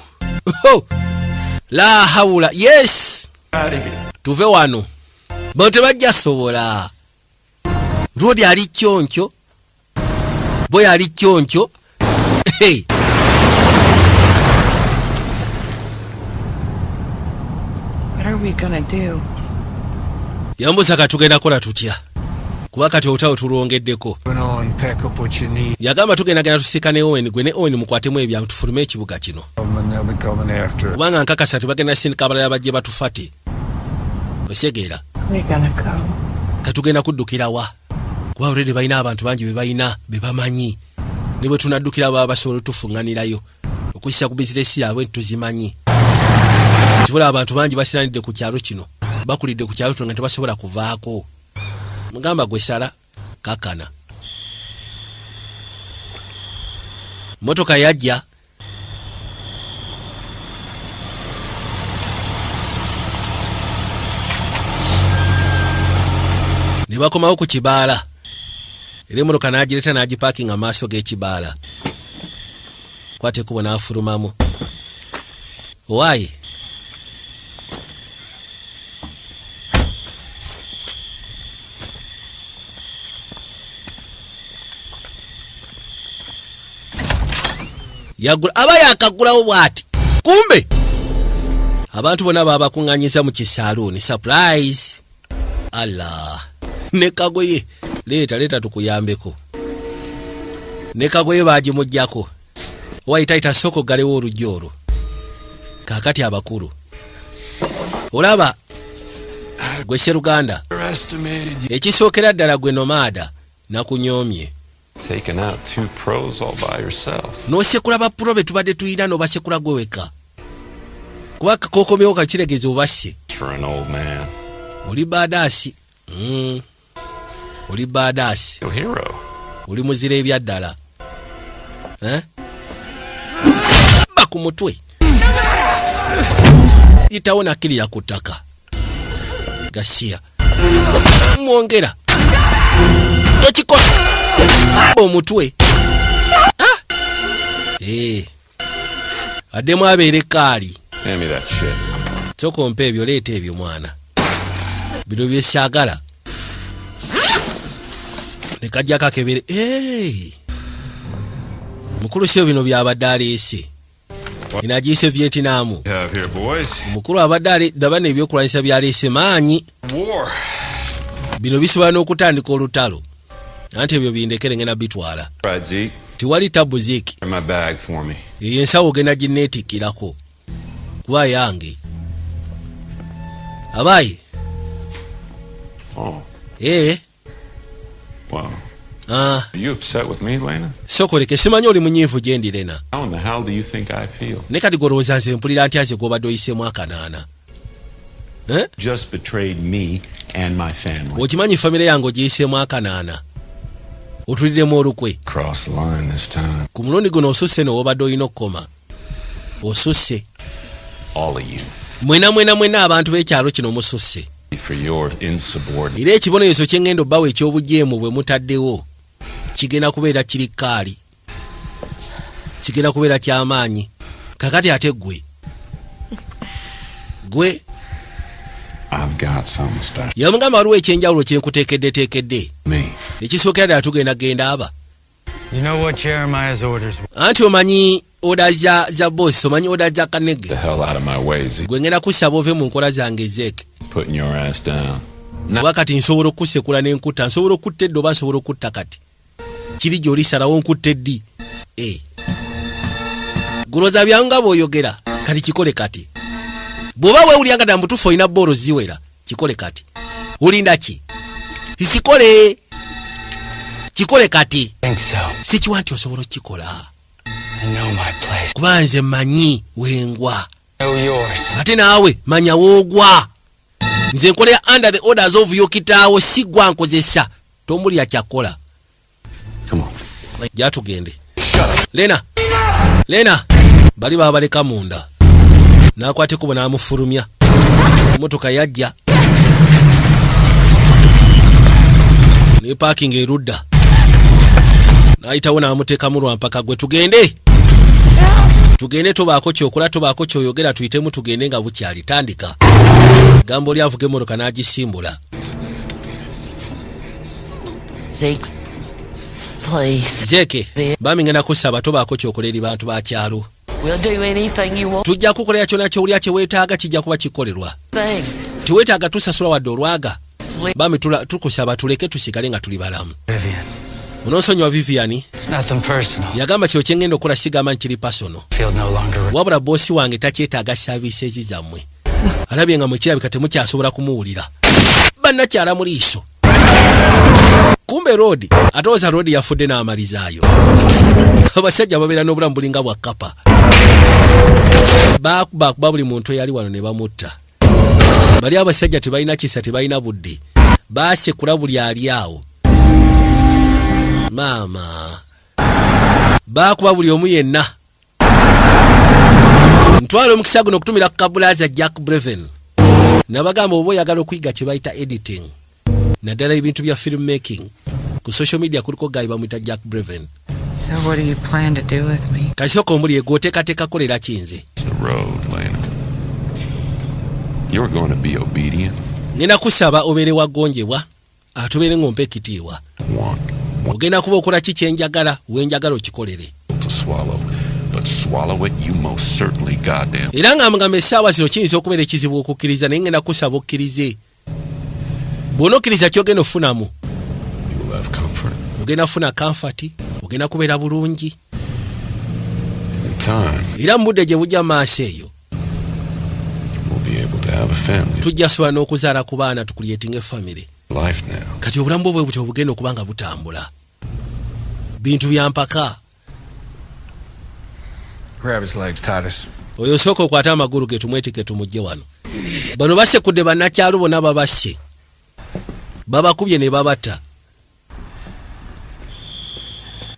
La haula. Yes. Tuve wano. Bote bajja sobola. Rodi ali kyoncho. Boy ali kyoncho. Hey. What are we gonna do? Yambuza katugenda kola tutya. Kuba kati otawo tulongeddeko. Yagamba tugenda genda tusika ne Owen gwe ne Owen mukwatemu ebya tufulume ekibuga kino. Kubanga nkakasa tubagenda sindika abalala bajje batufate. Osegeera. We're gonna go. Katugenda kuddukira wa. Kuba already balina abantu bangi be balina be bamanyi. Ne bwe tunaddukira baba basobola tufunganirayo. Okuyisa ku business yaabwe tuzimanyi. Kivula abantu bangi basiranidde ku kyalo kino. Bakulidde ku kyalo nga tebasobola kuvaako. Mugamba gwe sala kakana. Motoka yajja. Ne bakomawo ku kibaala. Era motoka n'agireta n'agiparkinga maaso g'ekibaala. Kwate kubo n'afulumamu. Why? Yagula aba yakagulawo bwati. Kumbe abantu bona baba kunganyiza mu kisaluni surprise. Allah. Nekagoye leta tukuyambeko. Nekagoye baji mujjako. Waitaita soko galewo olujjolo. Kakati abakulu. Olaba gwe Seruganda. Ekisookera ddala gwe nomada nakunyomye. Taking out 2 pros all by yourself. No sekula ba pro betubadde tuyina no basekula gweweka. Kuba kokomyewo kakiregezo obashe. For an old man. Oli badasi. Oli badasi. You're a hero. Oli muzire ebyaddala. Baku mutwe. Itaona kilira kutaka. Gasia. Mwongera. Tochikola. Omutwe. Ademu abeere kali. Hand me that shit. Soko mpe ebyo leeta ebyo mwana. Bino byesagala. Nekajja kakebere. Mukulu sio bino byabadde aleese. Inagiise Vietnam. Have here, boys. Mukulu abadde dabane ebyokulwanyisa byaleese maanyi. War. Bino bisobola n'okutandika olutalo. Anti ebyo bindekere ngena bitwala. Right, Zeke. Tiwali tabu Zeke. In my bag for me. Yensawo gena ginetikirako. Kuba yange. Abayi. Oh. Wow. Are you upset with me, Lena? Sokoleke simanyi oli munyiivu gyendi Lena. How in the hell do you think I feel? Ne kati golowooza nze mpulira ntya nze gw'obadde oyisemu akanaana. Just betrayed me and my family. Okimanyi famire yange ogiyisemu akanaana. Otuliddemu olukwe. Cross the line this time. Ku mulundi guno osusse n'obadde olina okukoma. Osusse. All of you. Mwena abantu b'ekyalo kino mususse. For your insubordinate. Era ekibonerezo kye ngendo bbawo eky'obujeemu bwe mutaddewo kigenda kubeera kiri kaali. Kigenda kubeera ky'amaanyi. Kakati ate gwe. I've got something special. Yamugamba waliwo ekyenjawulo kye nkuteekedde. Me. Ekisookera ddala tugenda genda aba. You know what Jeremiah's orders were? Anti omanyi oda za boss, omanyi oda za kanege. The hell out of my way, Zeke. Gwe ngenda kusaba ove mu nkola zange Zeke. Putting your ass down. Wakati nsobola okusekula n'enkutta, nsobola okutta eddo oba nsobola okutta kati. Kiri gy'olisalawo nkutta eddi. Guloza byanga bw'oyogera, kati kikole kati. Bw'oba weewulyanga ddala mutuufu olina boolo ziwera, kikole kati. Olinda ki? Kikole. Kikole kati. Sikiwa nti osobola okukikola. Kuba nze mmanyi wengwa. Ate naawe manya woogwa. Nze nkolera under the orders of yo kitaawo si gwa nkozesa. Tomulya kyakola. Come on. Jatugende. Lena. Bali babaleka munda. Nakwate kubo n'amufulumya. Motoka yajja. Ne parking erudda. Naita wona amuteka mulwa mpaka gwe tugende. Tugende tobaako kyokola tobaako kyoyogera tuyitemu tugende nga bukyali tandika. Gambo lyavuge moroka n'agisimbula. Zeke, please. Zeke, bamingena kusaba tobaako kyokola eri bantu ba kyalo. We'll do anything you want. Tujja kukolera kyonna ky'olya kye weetaaga kijja kuba kikolerwa. Tiweetaaga tusasula wadde olwaga. Bami tukusaba tuleke tusigale nga tuli balamu. Vivian. Unosonywa Vivian. It's nothing personal. Yagamba kyo kyengenda okukola sigamba nkiri personal. Feels no longer. Wabula bossi wange takyetaaga services zammwe. Alabye nga mukirabika temukyasobola kumuwulira. Bannakyala mu liiso. Kumbe road atoza road yafudde n'amalizaayo. Abasajja babeera n'obulamu bulinga bwa kapa. Bakuba buli muntu eyali wano ne bamutta. Bali abasajja tebalina kisa tebalina budde. Baasekula buli ali awo. Mama. Bakuba buli omu yenna. Ntwalo omukisa guno okutumira ku kabulaza Jack Breven. Nabagamba obo oyagala okuyiga kye bayita editing. Naddala ebintu bya film making. Ku social media kuliko guy bamwita Jack Breven. So what do you plan to do with me? Kasoko omuli egoteekateeka kolera kinze. It's the road, Lena. You're going to be obedient. Ngenda kusaba obeere wagonjebwa atubeere ng'ompa ekitiibwa. Ogenda kuba okola ki kyenjagala wenjagala okikolere. To swallow, but swallow it you most certainly goddamn. Era nga mugamba essaawa zino kiyinza okubeera ekizibu okukkiriza naye ngenda kusaba okkirize. Bw'onokkiriza ky'ogenda ofunamu. You will have comfort. Ogenda funa comfort, ogenda kubeera bulungi. In time. Era mu budde gye bujja maaso eyo. We'll be able to have a family. Tujja sobola n'okuzaala ku baana tukulyetinga efamily. Life now. Kati obulamu bwe butyo bugenda okuba nga butambula. Bintu bya mpaka. Grab his legs, Titus. Oyo soko kwata amagulu ge tumwetike tumujje wano. Bano basekudde bannakyalo bonna babasse. Babakubye ne babata.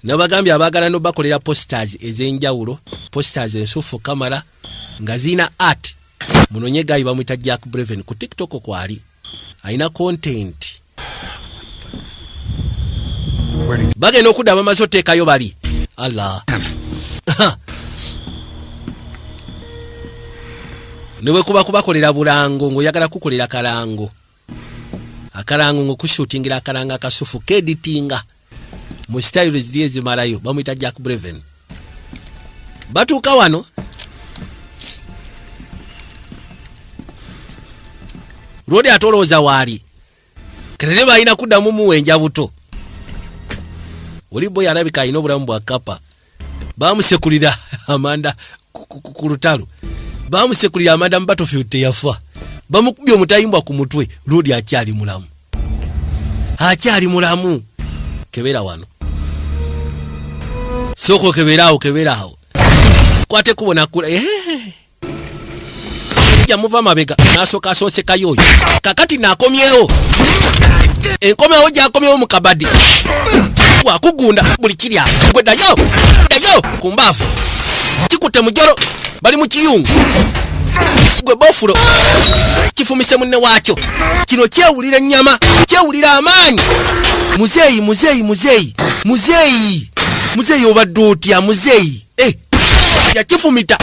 Nabagambye abaagala no bakolera posters ez'enjawulo, posters ensufu kamera nga zina art. Munonye gayi bamwita Jack Breven ku TikTok kwali. Aina content. Bagenda okudda bamaze oteekayo bali. Allah. Newe kuba kubakolera bulango ng'oyagala kukolera kalango. Akalango ng'okushootingira akalanga akasufu keditinga. Mu style ziliye zimalayo bamwita Jack Breven. Batuuka wano. Rodi atolooza waali. Kerere balina kuddamu muwenja buto. Oli boy alabika alina obulamu bwa kapa. Bamusekulira Amanda ku lutalo. Bamusekulira Amanda mu battlefield teyafa. Bamukubye omutayimbwa ku mutwe. Rodi akyali mulamu. Akyali mulamu. Kebera wano. Soko keberawo. Kwate kubona kula. Ya muva mabega nasoka asonse kayoyo. Kakati nakomyewo. Enkomewo gyakomyewo mu kabadi. Wakugunda buli kirya. Gwe dayo kumbafu. Kikutte mujero bali mu kiyungu. Gwe bofulo. Kifumise munne wakyo. Kino kyewulira nnyama, kyewulira amaanyi. Muzeyi obadde otya muzeyi. Yakifumita.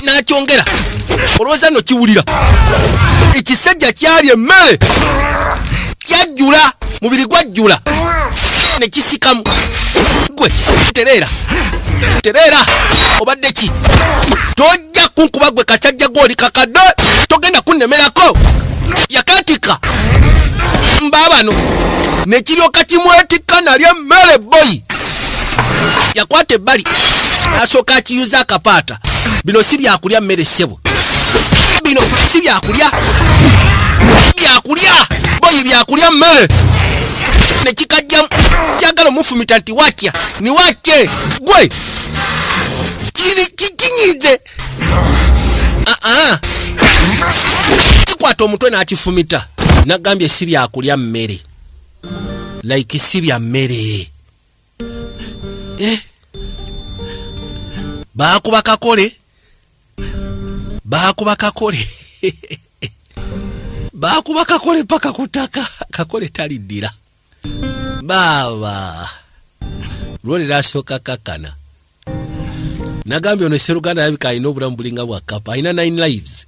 Nakyongera. Olowooza no kiwulira. Ekisajja kyali emmere. Kyajjula. Mubiri gwajjula. Ne kisikamu. Gwe tereera. Obadde ki? Tojja kunkuba gwe kasajja gw'oli kakadde. Togenda kunnemerako. Yakatika. Mbabano. Ne kiryoka kimwetikka nalya emmere boy. Yakwata ebbali. Asooka akiyuza akapaata. Bino si byakulya mmere ssebo. Bino si byakulya. Boy byakulya mmere. Ne kikajjamu. Kyagala omufumita nti watya. Ni watye. Gwe. Kinyize. Kikwata omutwe n'akifumita. Nagambye si byakulya mmere. Like si bya mmere. Bakuba kakole. Bakuba kakole paka kutaka. Kakole taliddira. Baba lwoli lasooka kakkana nagambye ono Sseruganda alabika alina obulamu bulinga bwa kapa alina 9 lives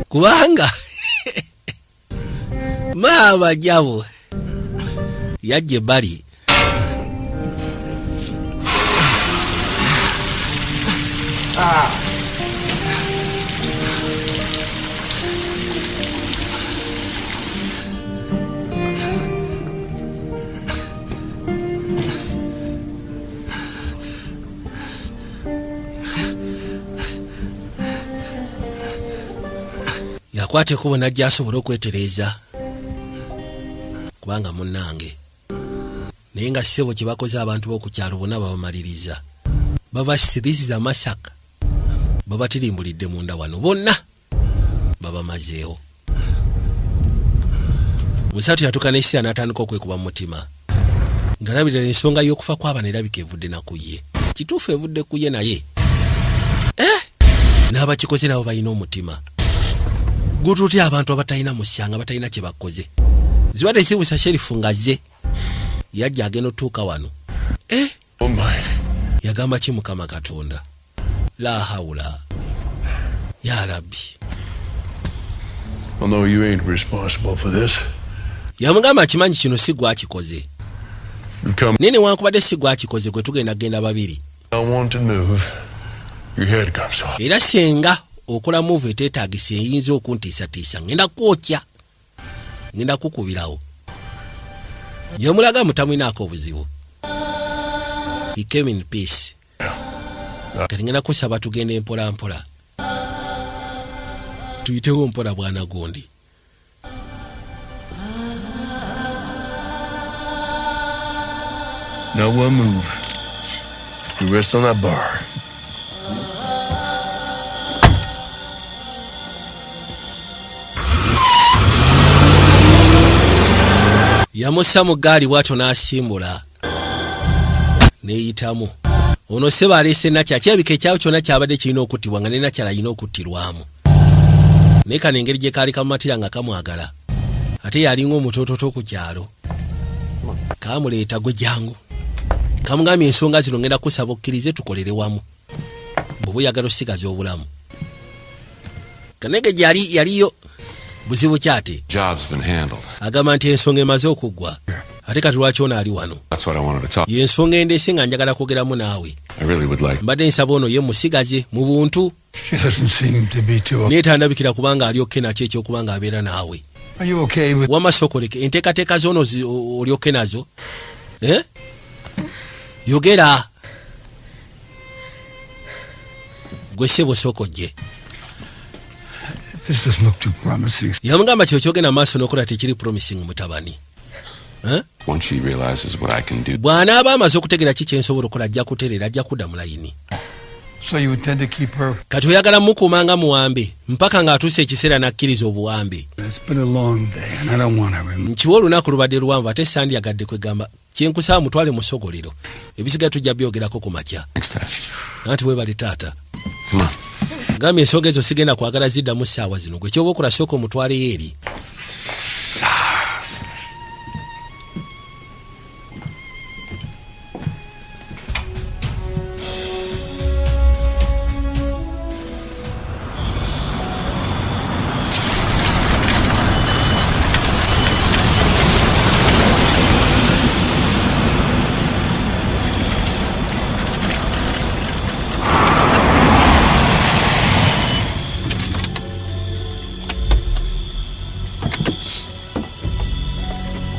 kubanga maama jabo yajje bali yakwate kubona jasobola okwetereza kubanga munnange naye nga ssebo kye bakoze abantu b'okukyalo bonna babamaliriza babasiriziza masaka babatirimbulidde munda wano bonna babamazeewo musatu yatuka n'essi n'atandika okwekuba mu mutima ng'alabirira ensonga y'okufa kw'abaana erabika evudde na ku ye kituufu evudde ku ye naye n'abakikoze nabo balina omutima gututya abantu abatalina musyanga batalina kye bakoze zibadde sibusa sherifu ngaze yajja agenda otuuka wano yagamba ki Mukama Katonda la haula ya rabbi I know you ain't responsible for this. yamugamba kimanyi kino si gwakikoze nene wankubadde si gwakikoze gwe tugenda babiri I want to move. Your head comes off. era senga okola move eteetaagisa eyinza okuntiisatiisa ngenda kwokya ngenda kukubirawo yomulaga mutamwinaako obuzibu he came in peace kati ngenda kusaba tugende mpola mpola tuyitewo mpola bwana gundi Now one move. You rest on that bar. yamussa mu gaali bw'atyo n'asimbula neeyitamu ono sseba aleese nakya kirabika ekyawo kyonna kyabadde kirina okuttibwa nga ne nakyala alina okuttirwamu naye kano engeri gye kaali kamumatira nga kamwagala ate yalinga omutoototo ku kyalo kamuleeta gwe jangu kamugambye ensonga zino ngenda kusaba okkirize tukolere wamu bw'oba oyagala osigaza obulamu kanege gyali yaliyo buzibu kyate agamba nti ensonga emaze okuggwa ate kati lwaki ono ali wano yensonga endeese nga njagala kwogeramu naawe mbadde nsaba ono ye musigaze mu buntu naye tandabikira kubanga alyokke nakyo ekyokubanga abeera naawe wamasokoleke enteekateeka zoono olyokke nazo yogera gwe ssebo sokojje This doesn't look too promising. yamugamba kyokyogenda maaso n'okola tekiri promising mutabani Once she realizes what I can do. bw'anaaba amaze okutegera ki kyensobola okukola ajja kutereera ajja kudda mu layini So you intend to keep her? kati oyagala mukuumanga muwambe mpaka ng'atuuse ekiseera n'akkiriza obuwambe It's been a long day and I don't want her. nkiwa olunaku lubadde luwanvu ate sandyagadde kwegamba kyenkusaba mutwale mu ssogolero ebisigaye tujja byogerako ku makya anti weebale taata gambye ensonga ezo sigenda kwagala ziddamu ssaawa zino gwe kyoba okola sooka omutwaleyo eri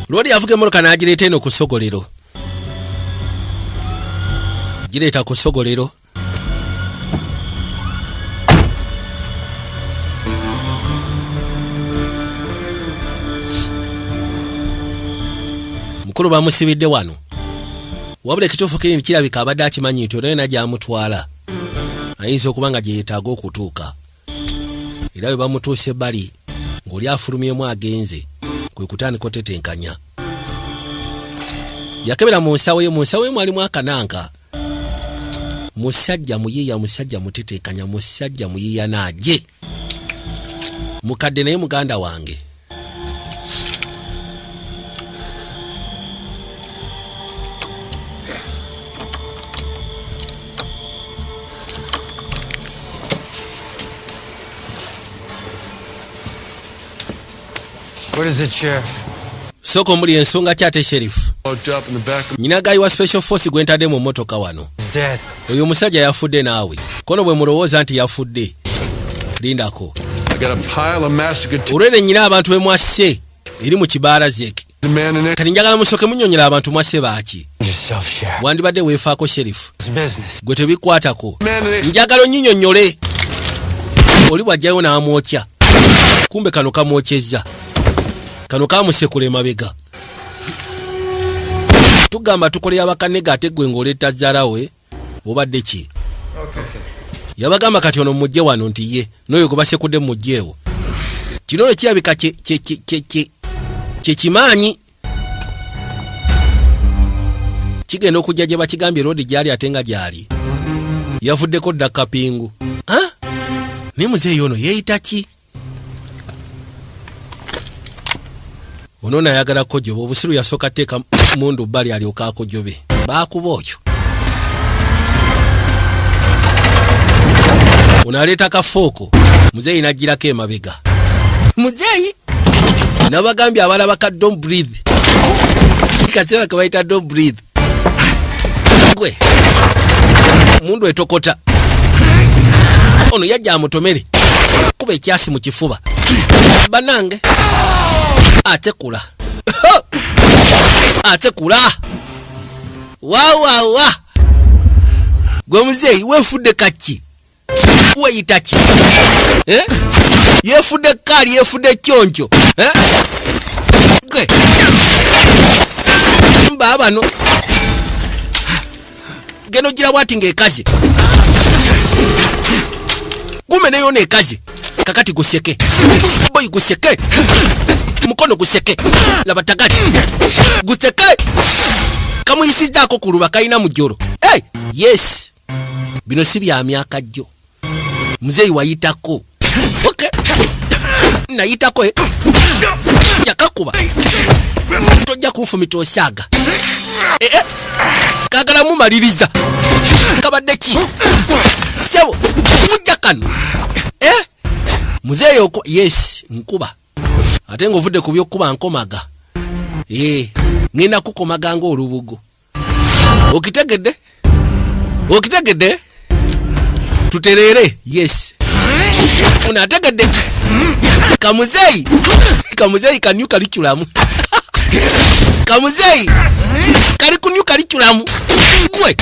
lwali yavuga emmotoka n'agireeta eno ku ssogolero gireeta ku ssogolero mukulu bamusibidde wano wabula ekituufu kiri kirabika abadde akimanyi nti onaye nagyamutwala ayinza okuba nga gye yeetaaga okutuuka era bwe bamutuusa ebbali ng'oli afulumyemu agenze kwe kutandika otetenkanya yakebera mu nsawo ye mwalimu akananka musajja muyiiya musajja mutetenkanya musajja muyiiya naje mukadde naye muganda wange What is it, Sheriff? Soko muli ensonga kyate sheriff. Nyina gayi wa special force gwentadde mu motoka wano. Oyo musajja yafudde naawe. Kono bwe mulowooza nti yafudde. Lindako. Olwene nyina abantu bemwasse eri mu kibaala zeke. Kati njagala musoke munyonyera abantu mwasse baaki. Wandibadde weefaako sheriff. Gwe tebikwatako. Njagala onnyinyonnyole. Oli bw'ajjayo n'amwokya. Kumbe kano kamwokyezza. Kano kamusekula emabega. Tugamba tukolera abakanega ate gwe ng'oleta zzaalawe obadde ki? Yabagamba kati ono mujje wano nti ye n'oyo gwe basekudde mujjeewo. Kino ne kirabika kye kimaanyi. Kigenda okujja gye bakigambye roodi gyali ate nga gyali. Yavuddeko dda kapingu. Ne muzeeyi ono yeeyita ki? Ono nayagala kojoba obusiru yasooka teeka mundu bbali alyoka akojobe. Baakuba oyo. Ono aleeta kafooko. Muzeeyi n'aggirako emabega. Muzeeyi n'abagambye abalaba ka don't breathe. Kaseera ke bayita don't breathe. Gwe mundu etokota. Ono yajja amutomere. Kuba ekyasi mu kifuba. Banange. Atekula. Atekula. Wa. Gwe muzeeyi weefudde kaki? Weyita ki? Yeefudde kaali yeefudde kyonjo. Gwe. Mba bano. Geno gira bwati ng'ekaze. Gumeneyo n'ekaze. Kakati guseke. Boy guseke. Mukono guseke. Laba tagati. Guseke. Kamuyisizaako ku luba kalina mu jjolo. Hey! Yes. Bino si bya myaka jjo. Muzeeyi wayitako. Okay. Nayitako yakakuba. Tojja kunfumita osaaga. Kagala mumaliriza. Kabadde ki? Sebo. Ujja kano. Muzeeyi oko. Yes. Nkuba. Ate ng'ovudde ku by'okkuba nkomaga. Ngenda kukomaga ng'olubugo. Okitegedde? Okitegedde? Tutereere. Yes. Unategedde? Kamuzeeyi. Kamuzeeyi kanyu kaliculamu. Kamuzeeyi. Kali kunyu kaliculamu. Gwe.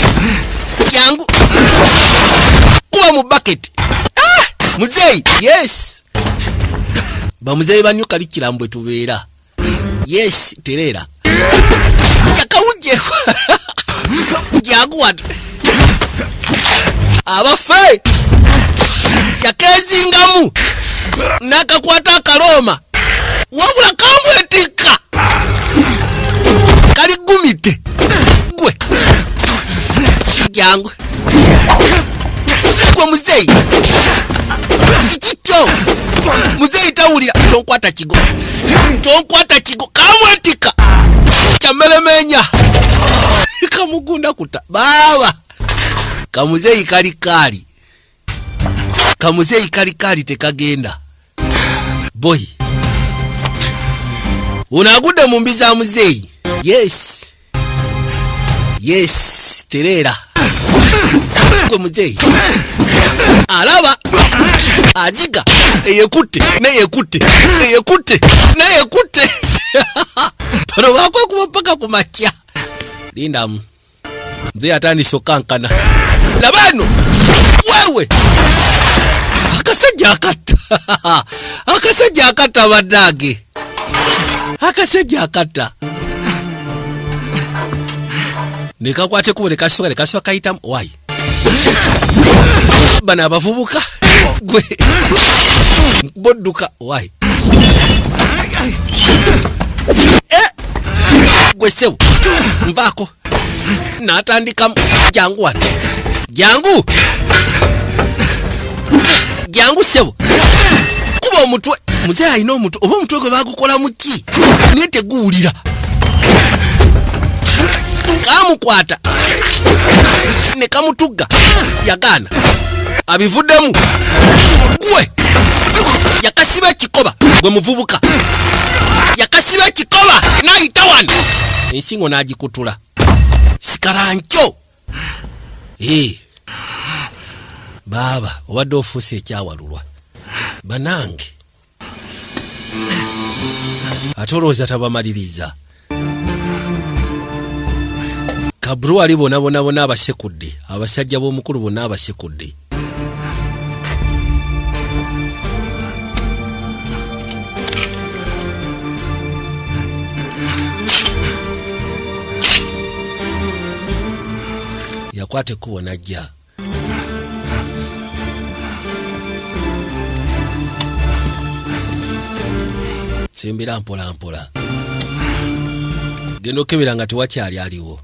Yangu. Kuba mu bucket. Muzeeyi. Yes. Bamuzeeyi banyu kaliculamu bwe tubeera. Yes. Tereera. Yakawujjeko. Jangu watu. Abafe. Yakezingamu. Nakakwata akaloma. Wabula kamwetika. Kali gumite. Gwe. Jangu. Gwe muzeeyi. Kikikyo. Muzeeyi tawulira. Tonkwata kigo. Tonkwata kigo. Kamwetika. Kyamelemenya. Kamugunda kuta. Baba. Kamuzeeyi kali. Kamuzeeyi kali tekagenda. Boy. Unagudde mu mbi za muzeeyi. Yes. Yes. Tereera. Gwe muzeeyi. Alaba. Aziga. Eyekutte. Neyekutte. Pano bako kuba paka kumakya. Lindamu. Mzee atandise okankana. Labano. Wewe. Akasajja akata badage. Akasajja akata. Nikakwate kubule kasoka kayita wai. Bana abavubuka. Gwe. Bodduka wai. Gwe sewu. Mvako. Natandika jangu wano. Jangu sebo. Kuba omutwe. Muzeeyi alina omutwe. Oba omutwe gwe bagukola muki? Neteguwulira. Kamukwata. Ne kamutugga. Yagaana. Abivuddemu. Gwe. yakasiba ekikoba gwe muvubuka yakasiba ekikoba n'ayita wano ensingo n'agikutula sikarancho baaba obadde ofuuse ekyawalulwa banange ate olowooza tabamaliriza kabru ali bonna abasekudde abasajja b'omukulu bonna abasekudde yakwata ekkubo najja sembera mpola mpola genda okebera nga tewakyali aliwo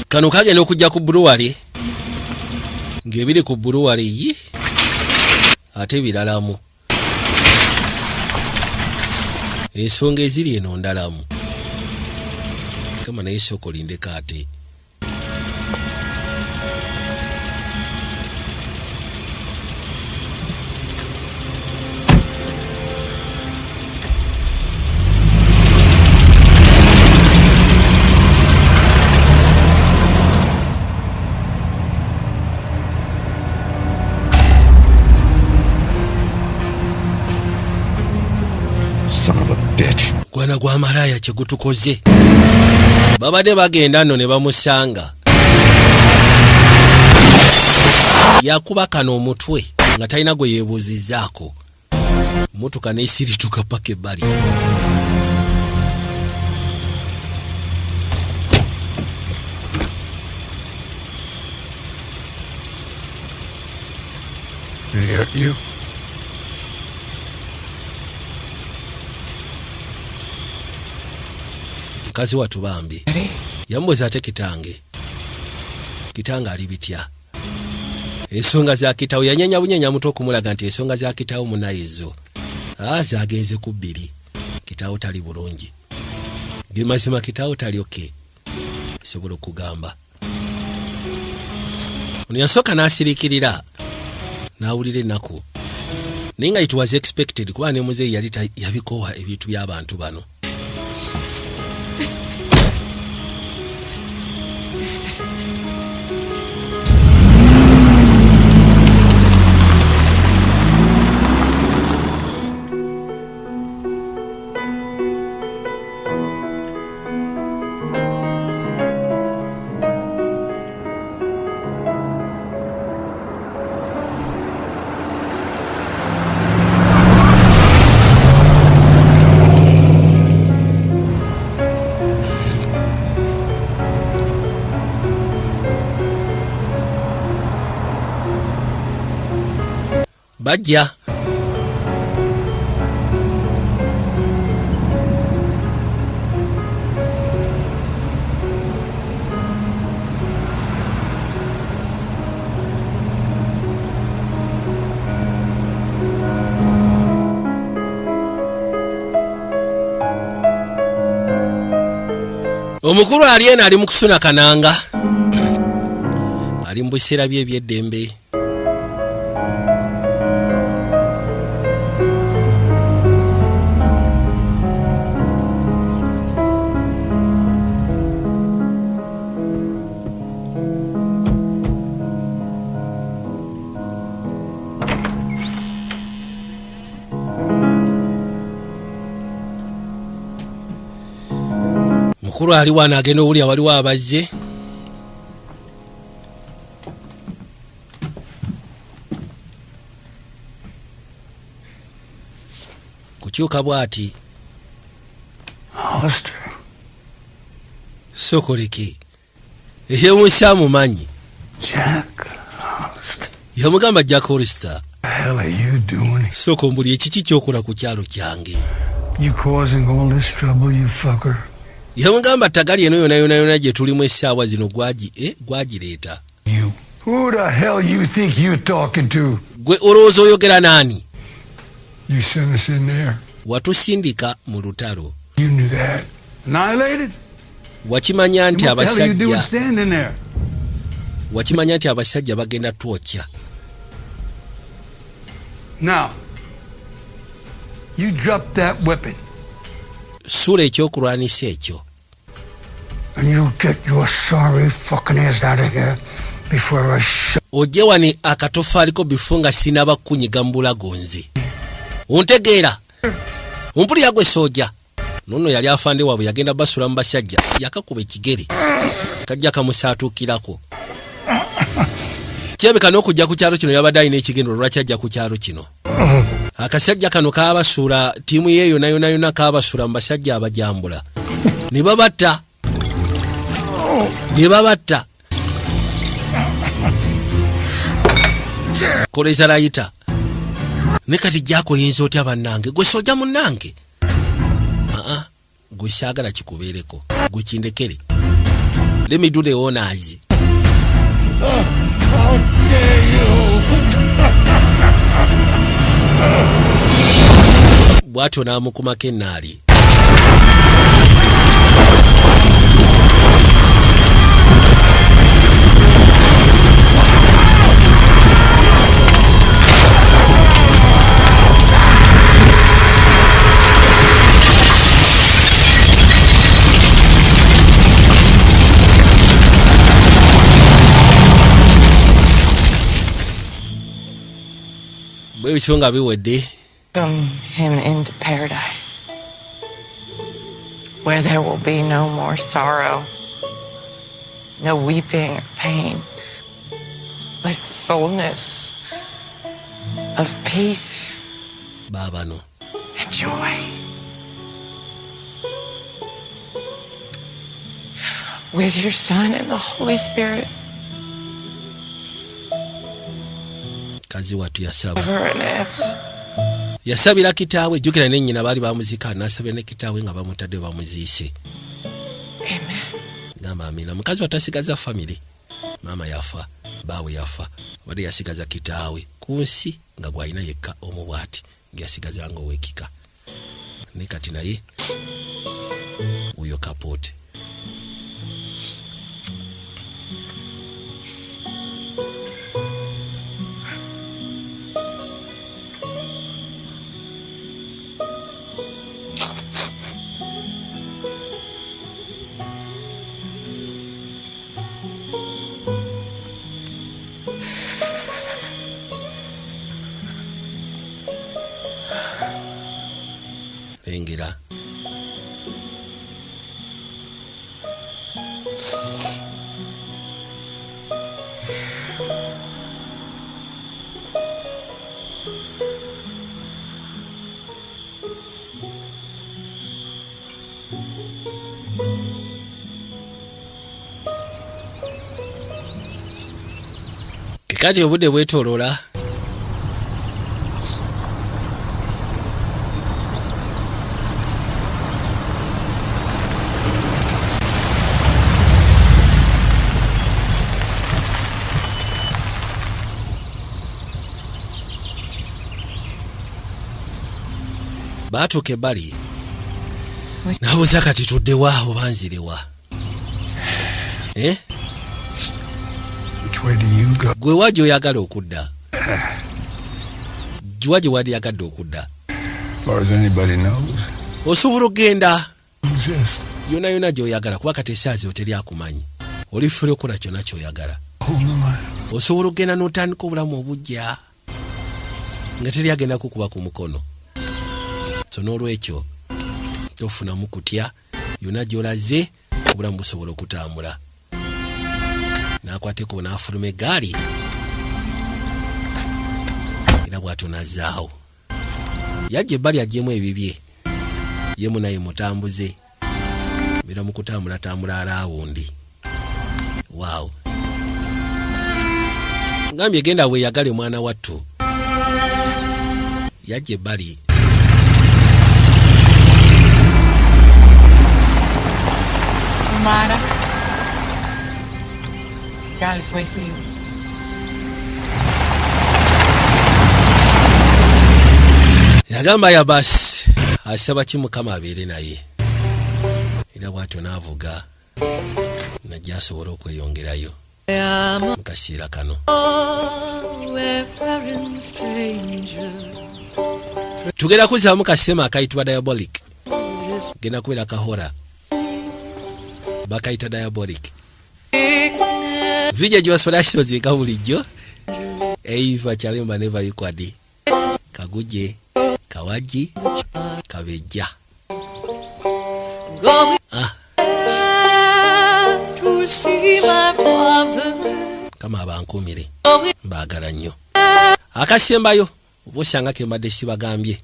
kano kagenda okujja ku brewery ng'ebiri ku brewery yi ate biralamu ensonga eziri eno ndalamu kama naye soko lindeka ate gwana gwa malaya kye gutukoze babadde bagenda nno ne bamusanga yakuba kano omutwe nga talina gwe yeebuuzizaako motoka n'esirituka paka ebbali You? mukazi watu bambi yambuza ate kitange ali bitya ensonga za kitawo yanyanya bunyanya muto okumulaga nti ensonga za kitawo munayezo zagenze ku bbiri kitawo tali bulungi gemazima kitawo tali oke sobola okugamba ono yasooka n'asirikirira n'awulira ennaku naye nga it was expected kuba ne muzeeyi yali yabikowa ebintu by'abantu bano bajja omukulu ali eno ali mu kusuna kananga ali mu biseera bye eby'eddembe mukulu ali wano agenda owulya waliwo abazze kukyuka bw'ati sokoleke eyemusi amumanyi yamugamba Jack Hollister soko mbuli ekiki kyokola ku kyalo kyange You causing all this trouble, you fucker? Yamugamba tagali eno yona gye tulimu essaawa zino gwagireeta. You. Who the hell you think you talking to? Gwe olowooza oyogera naani? You sent us in there. Watusindika mu lutalo. You knew that. Annihilated? Wakimanya nti What the hell are you doing abasajja standing there? wakimanya nti abasajja bagenda twokya. Now, you dropped that weapon. Sula ekyokulwanisa ekyo. And you get your sorry fucking ass out of here before I shut. Ojje wani akatofaaliko bifu nga sinaba kunyiga mu bulago nze. Ontegeera? Ompulira gwe sooja. Nono yali afande waabwe yagenda basula mu basajja. Yakakuba ekigere. Kajja kamusaatuukirako. Kyebeka n'okujja ku kyalo kino yabadde alina ekigendo lwaki ajja ku kyalo kino. Akasajja kano kaabasuula ttiimu ye yonna kaabasuula mu basajja abajambula. Ne babatta. Koleza layita. Ne kati gyako yinza otya bannange gwe sooja munnange. Gwe saagala kikubeereko. Gwe kindekere. Let me do the honors. How dare you! Bw'atyo n'amukumako ennaali. Bwe bityo nga biwedde. Welcome him into paradise, where there will be no more sorrow, no weeping or pain, but fullness of peace Baabano. and joy. With your Son and the Holy Spirit, Kazi watu yasaba. ever and ever. Yasabira kitaawe jjukira ne nnyina baali bamuzika n'asabira ne kitaawe nga bamutadde bamuziise. Amen. Ngamba amina. Mukazi watasigaza family. Maama yafa, baawe yafa. Wadde yasigaza kitaawe ku nsi nga gwalina yekka omubwati ng'yasigazanga ow'ekika. Ne kati naye uyo kapoote. Lengera. Kati obudde bwetooloola. Baatuuka ebbali. Nabuuza kati tuddewa oba nzirewa? Which way do you go? Gwe waji oyagala okudda? Waji wadi yagadde okudda? As far as anybody knows. Osobola okgenda Exist. yonna gy'oyagala kuba kati essaazi oteri akumanyi. Olifuna okukola kyonna ky'oyagala. Hold the line. Osobola okgenda n'otandika obulamu obujja nga teri agenda kukuba ku mukono. So n'olwekyo tofunamu kutya, yonna gy'olaze obulamu busobola okutambula. N'akwateko n'afuluma eggaali era bw'atyo n'azzaawo. Yajja ebbali aggyemu ebibye yemu naye mutambuze bira mu kutambula alaawundi. Waaw. Ngambye genda weeyagale mwana wattu. Yajja ebbali matter. God is with you. Yagamba ya basi asaba kimukama abeere naye era bwatyo n'avuga najja asobola okweyongerayo mu kaseera kano. Tugenda kuzaamu kasema akayitibwa Diabolic. Genda kubeera kahora bakayita Diabolic. Vijja Josphratios eka bulijjo Eva Chalemba Never Equally Kaguje Kawaji Kabejja to see my father. Kama abankumire mbagala nnyo akasembayo obosanga kembadde sibagambye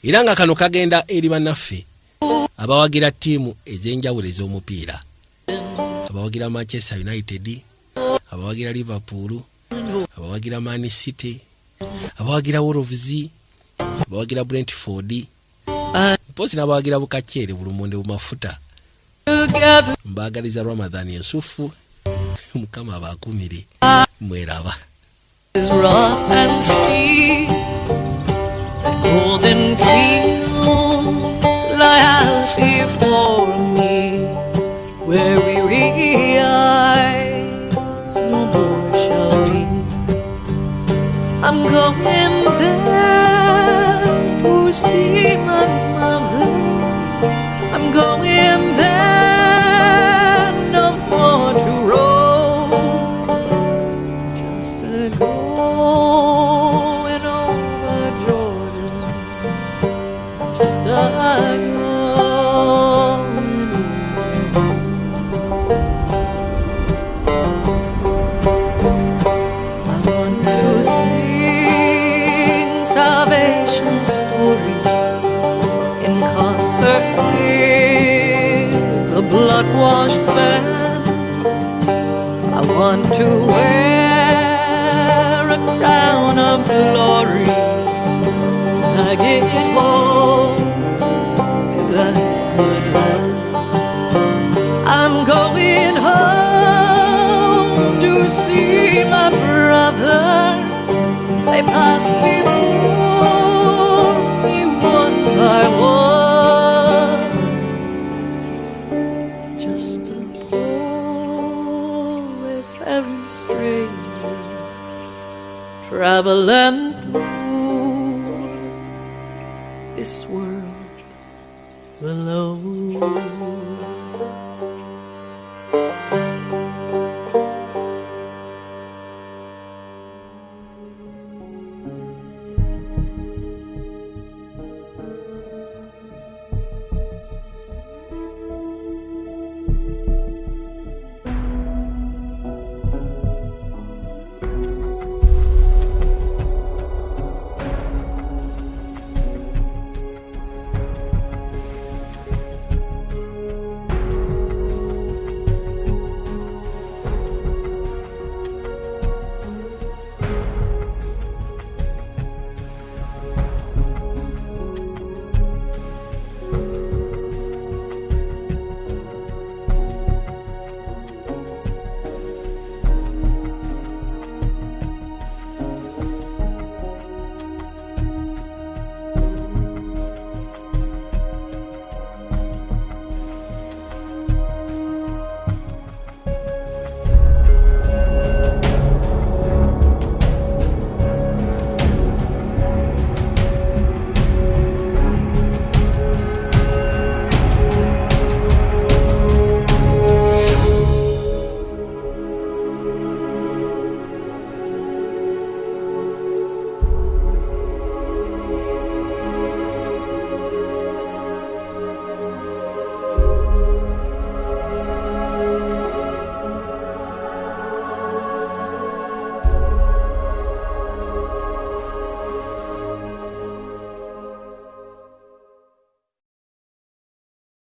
era nga kano kagenda eri bannaffe abawagira ttiimu ez'enjawulo ez'omupiira, abawagira Manchester United, abawagira Liverpool, abawagira Man City, abawagira Wolves, abawagira Brentford, mpozi n'abawagira Bukakyere Bulumonde Bumafuta. Mbagaliza Ramadhan Yusufu mukama abakumire mweraba. Is rough and steep, that golden fields lie out before me, where weary eyes no more shall weep. I'm going there to see my mother. I'm going there no more to roam, just to going over Jordan, just a going I want to sing salvation's story in concert with the blood-washed band. I want to wear a crown of glory. I get home to the good land. I'm going home to see my brothers. They passed before me one by one. Just a poor wayfaring stranger traveling through this world alone.